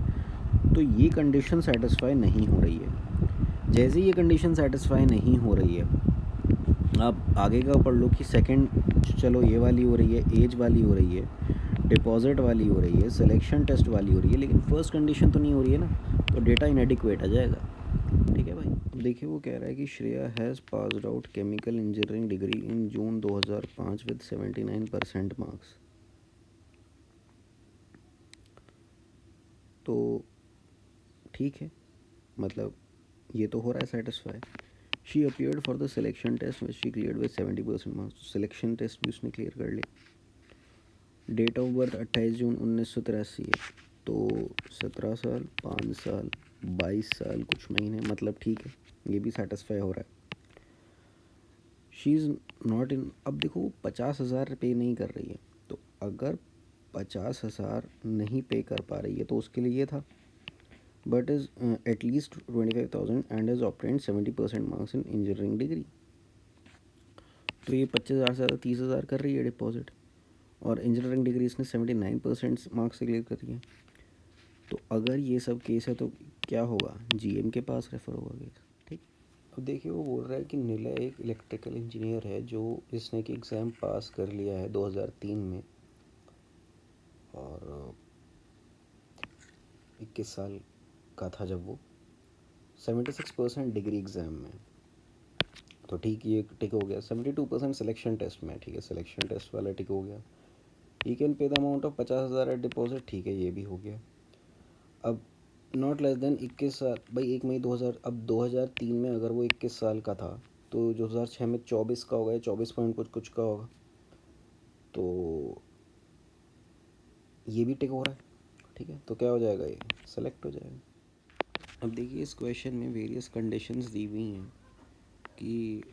तो ये कंडीशन सेटिस्फाई नहीं हो रही है। जैसे ये कंडीशन सेटिस्फाई नहीं हो रही है, आप आगे का पढ़ लो कि सेकंड, चलो ये वाली हो रही है, एज वाली हो रही है, डिपॉजिट वाली हो रही है, सिलेक्शन टेस्ट वाली हो रही है, लेकिन फर्स्ट कंडीशन तो नहीं हो रही है ना, तो डेटा इनएडिक्वेट आ जाएगा, ठीक है भाई। अब देखिए वो कह रहा है कि Shreya has passed out chemical engineering degree in June 2005 with 79% marks. तो ठीक है, मतलब ये तो हो रहा है satisfy. She appeared for the selection test which she clear with 70% marks, selection test भी उसने क्लियर कर लिया। डेट ऑफ बर्थ 28 जून 1983 है, तो 17 साल 5 साल 22 साल कुछ महीने, मतलब ठीक है, ये भी सेटिस्फाई हो रहा है। शी इज़ नॉट इन, अब देखो वो 50,000 पे नहीं कर रही है, तो अगर 50,000 नहीं पे कर पा रही है तो उसके लिए ये था, but is at least 25,000 and is obtained 70% marks in engineering degree. तो ये 25,000 से ज़्यादा 30,000 कर रही है डिपॉजिट, और इंजीनियरिंग डिग्री इसने 79% मार्क्स से क्लियर करी है। तो अगर ये सब केस है तो क्या होगा, जीएम के पास रेफ़र होगा केस। ठीक, अब देखिए वो बोल रहा है कि निलय एक इलेक्ट्रिकल इंजीनियर है जो इसने कि एग्ज़ाम पास कर लिया है 2003 में, और 21 साल का था जब वो 76% डिग्री एग्ज़ाम में। तो ठीक, ये टिक हो गया। 72% सिलेक्शन टेस्ट में, ठीक है, सिलेक्शन टेस्ट वाला टिक हो गया। He can pay the amount of 50,000 at deposit, ठीक है, ये भी हो गया। अब नॉट लेस देन 21 साल, भाई 1 मई 2000, अब 2003 में अगर वो 21 साल का था तो 2006 में 24 का होगा, या 24 पॉइंट कुछ कुछ का होगा, तो ये भी टिक हो रहा है। ठीक है, तो क्या हो जाएगा, ये सेलेक्ट हो जाएगा। अब देखिए इस क्वेश्चन में वेरियस कंडीशंस दी हुई हैं कि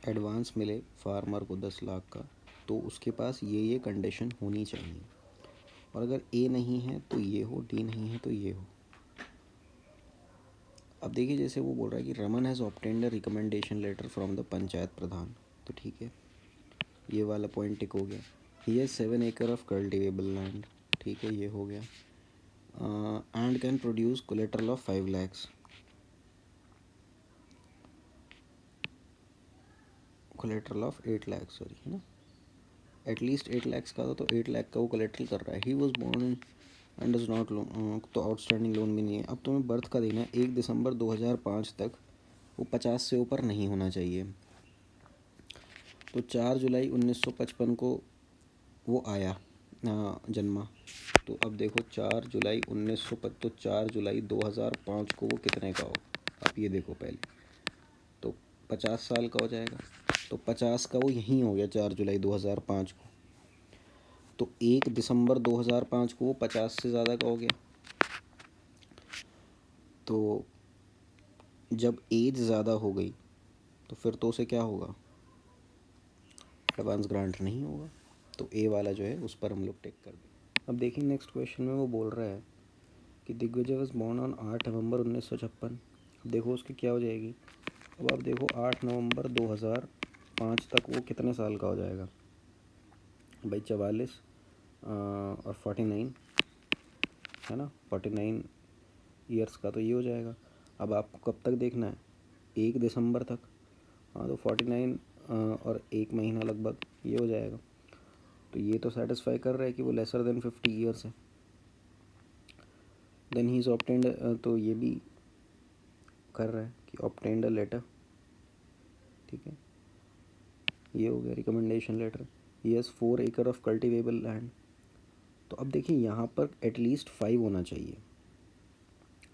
एडवांस मिले फार्मर को 10 लाख का, तो उसके पास ये कंडीशन होनी चाहिए, और अगर ए नहीं है तो ये हो, डी नहीं है तो ये हो। अब देखिए जैसे वो बोल रहा है कि Raman has obtained a recommendation letter from the panchayat pradhan, तो ठीक है, ये वाला पॉइंट टिक हो गया। ही हैज़ 7 एकड़ ऑफ कल्टिवेबल लैंड, ठीक है, ये हो गया। And can produce collateral of 5 lakhs, collateral of 8 lakhs, sorry, है ना, एटलीस्ट 8 लैक्स का था, तो 8 लाख का वो कोलेट्रल कर रहा है। He was born and does not loan, तो आउटस्टैंडिंग लोन भी नहीं है। अब तुम्हें बर्थ का देना है 1 दिसंबर 2005 तक, वो 50 से ऊपर नहीं होना चाहिए। तो 4 जुलाई 1955 को वो आया, जन्मा। तो अब देखो 4 जुलाई 1905, तो 4 जुलाई 2005 को वो कितने का हो, आप ये देखो पहले, तो 50 साल का हो जाएगा। तो 50 का वो यहीं हो गया 4 जुलाई 2005 को, तो 1 दिसंबर 2005 को वो 50 से ज़्यादा का हो गया। तो जब एज ज़्यादा हो गई तो फिर तो उसे क्या होगा, एडवांस ग्रांट नहीं होगा। तो ए वाला जो है उस पर हम लोग टिक कर दें। अब देखिए नेक्स्ट क्वेश्चन में वो बोल रहा है कि दिग्विजय वॉज बॉर्न ऑन 8 नवंबर 1956। अब देखो उसकी क्या हो जाएगी। अब आप देखो 8 नवंबर 2005 तक वो कितने साल का हो जाएगा भाई, 44 और 49, है ना, 49 ईयर्स का, तो ये हो जाएगा। अब आपको कब तक देखना है, 1 दिसंबर तक, हाँ, तो 49 और 1 महीना लगभग, ये हो जाएगा। तो ये तो सेटिस्फाई कर रहा है कि वो लेसर देन 50 ईयर्स है। देन ही इज़ ऑब्टेंड, तो ये भी कर रहा है कि ऑब्टेंड अ लेटर, ठीक है, ये हो गया रिकमेंडेशन लेटर। ही हैज़ 4 एकड़ ऑफ कल्टिवेबल लैंड। तो अब देखिए यहाँ पर एटलीस्ट 5 होना चाहिए।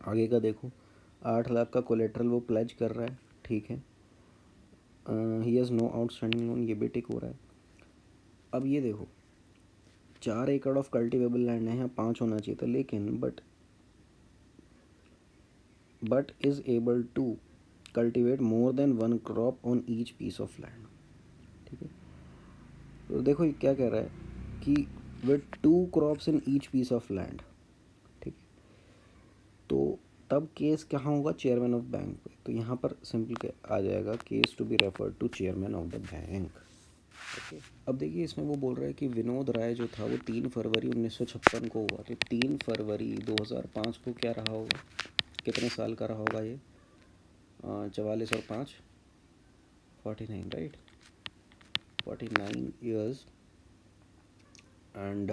आगे का देखो, 8 लाख का कोलेट्रल वो प्लेज कर रहा है, ठीक है, he has no outstanding loan, ये भी टिक हो रहा है। अब ये देखो 4 एकड़ ऑफ कल्टिवेबल लैंड है, यहाँ 5 होना चाहिए था, लेकिन but is able to cultivate more than 1 crop on each piece of land, ठीक है। तो देखो ये क्या कह रहा है कि with 2 crops in each piece of land, ठीक है, तो तब केस कहाँ होगा, चेयरमैन ऑफ बैंक पे। तो यहाँ पर सिंपल आ जाएगा case to be referred to chairman of the bank, okay. अब देखिए इसमें वो बोल रहा है कि विनोद राय जो था वो 3 फरवरी 1956 को हुआ, तो 3 फरवरी 2005 को क्या रहा होगा, कितने साल का रहा होगा ये, 44 और 5 49, राइट, 49 ईयर्स एंड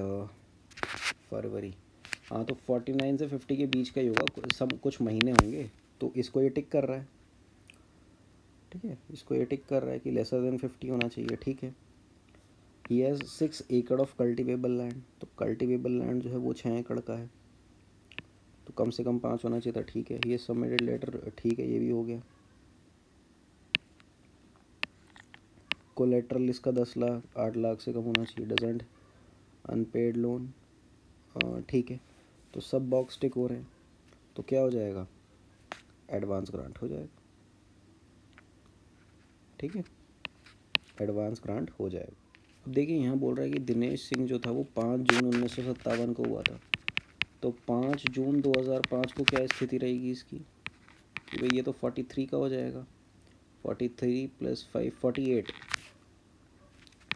फरवरी, हाँ, तो 49 से 50 के बीच का ही होगा, सब कुछ महीने होंगे। तो इसको ये टिक कर रहा है, ठीक है, इसको ये टिक कर रहा है कि लेसर देन 50 होना चाहिए, ठीक है। ही हैज़ 6 एकड़ ऑफ कल्टिवेबल लैंड, तो कल्टिवेबल लैंड जो है वो 6 एकड़ का है, तो कम से कम 5 होना चाहिए था, ठीक है। ये सबमिटेड लेटर, ठीक है, ये भी हो गया। कोलेट्रल इसका 10 लाख, 8 लाख से कम होना चाहिए, डजेंट, अनपेड लोन, ठीक है। तो सब बॉक्स टिक हो रहे हैं, तो क्या हो जाएगा, एडवांस ग्रांट हो जाएगा। ठीक है, एडवांस ग्रांट हो जाएगा। अब देखिए यहाँ बोल रहा है कि दिनेश सिंह जो था वो 5 जून 1957 को हुआ था, तो 5 जून 2005 को क्या स्थिति रहेगी इसकी, कि भाई ये तो 43 का हो जाएगा, 43 + 5 48,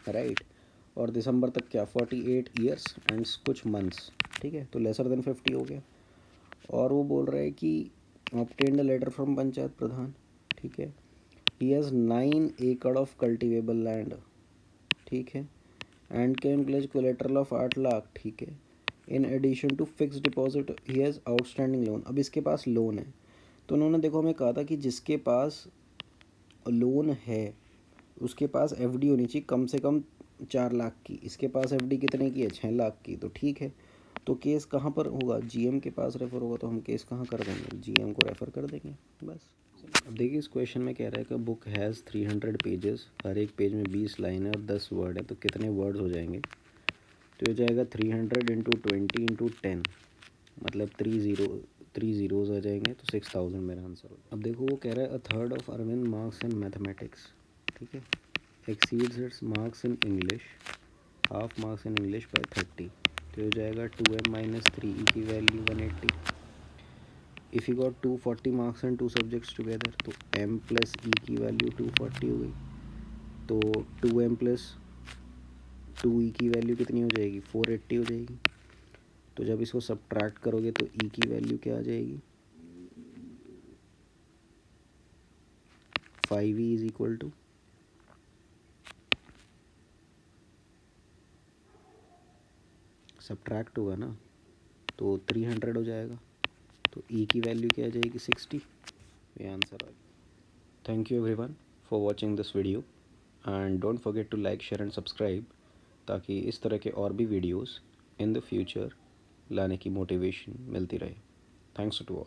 राइट। और दिसंबर तक क्या, 48 ईयर्स एंड कुछ मंथ्स। ठीक है, तो लेसर देन 50 हो गया। और वो बोल रहा है कि obtained a letter from panchayat pradhan. ठीक है, ही हैज़ 9 एकड़ ऑफ कल्टिवेबल लैंड। ठीक है, and can pledge collateral of 8 lakh. ठीक है, in addition to fix deposit he has outstanding loan. अब इसके पास लोन है, तो उन्होंने देखो हमें कहा था कि जिसके पास लोन है उसके पास एफडी होनी चाहिए कम से कम 4 लाख की। इसके पास एफडी कितने की है, 6 लाख की। तो ठीक है, तो केस कहाँ पर होगा, जीएम के पास रेफ़र होगा, तो हम केस कहाँ कर देंगे, जीएम को रेफ़र कर देंगे बस। अब देखिए इस क्वेश्चन में कह रहा है कि बुक हैज़ 300 पेजेस, हर एक पेज में 20 लाइन है और 10 वर्ड है, तो कितने वर्ड्स हो जाएंगे, तो हो जाएगा 300 इंटू 20 इंटू 10, मतलब 3 ज़ीरोज़ आ जाएंगे, तो 6000 मेरा आंसर होगा। अब देखो वो कह रहा है a third of Arvind marks in mathematics. ठीक है, exceeds its marks in English, half marks in English by 30, तो हो जाएगा 2m-3 की value 180। If you got 240 marks in 2 subjects together, तो m + e की वैल्यू 240 हो गई, तो 2m + 2e की वैल्यू कितनी हो जाएगी, 480 हो जाएगी। तो जब इसको सब्ट्रैक्ट करोगे तो e की वैल्यू क्या आ जाएगी, 5e = सब्ट्रैक्ट होगा ना, तो 300 हो जाएगा, तो e की वैल्यू क्या आ जाएगी, 60। ये आंसर आ गया। Thank you everyone for watching this video, and don't forget to like, share and subscribe, ताकि इस तरह के और भी वीडियोस इन द फ्यूचर लाने की मोटिवेशन मिलती रहे। Thanks to all.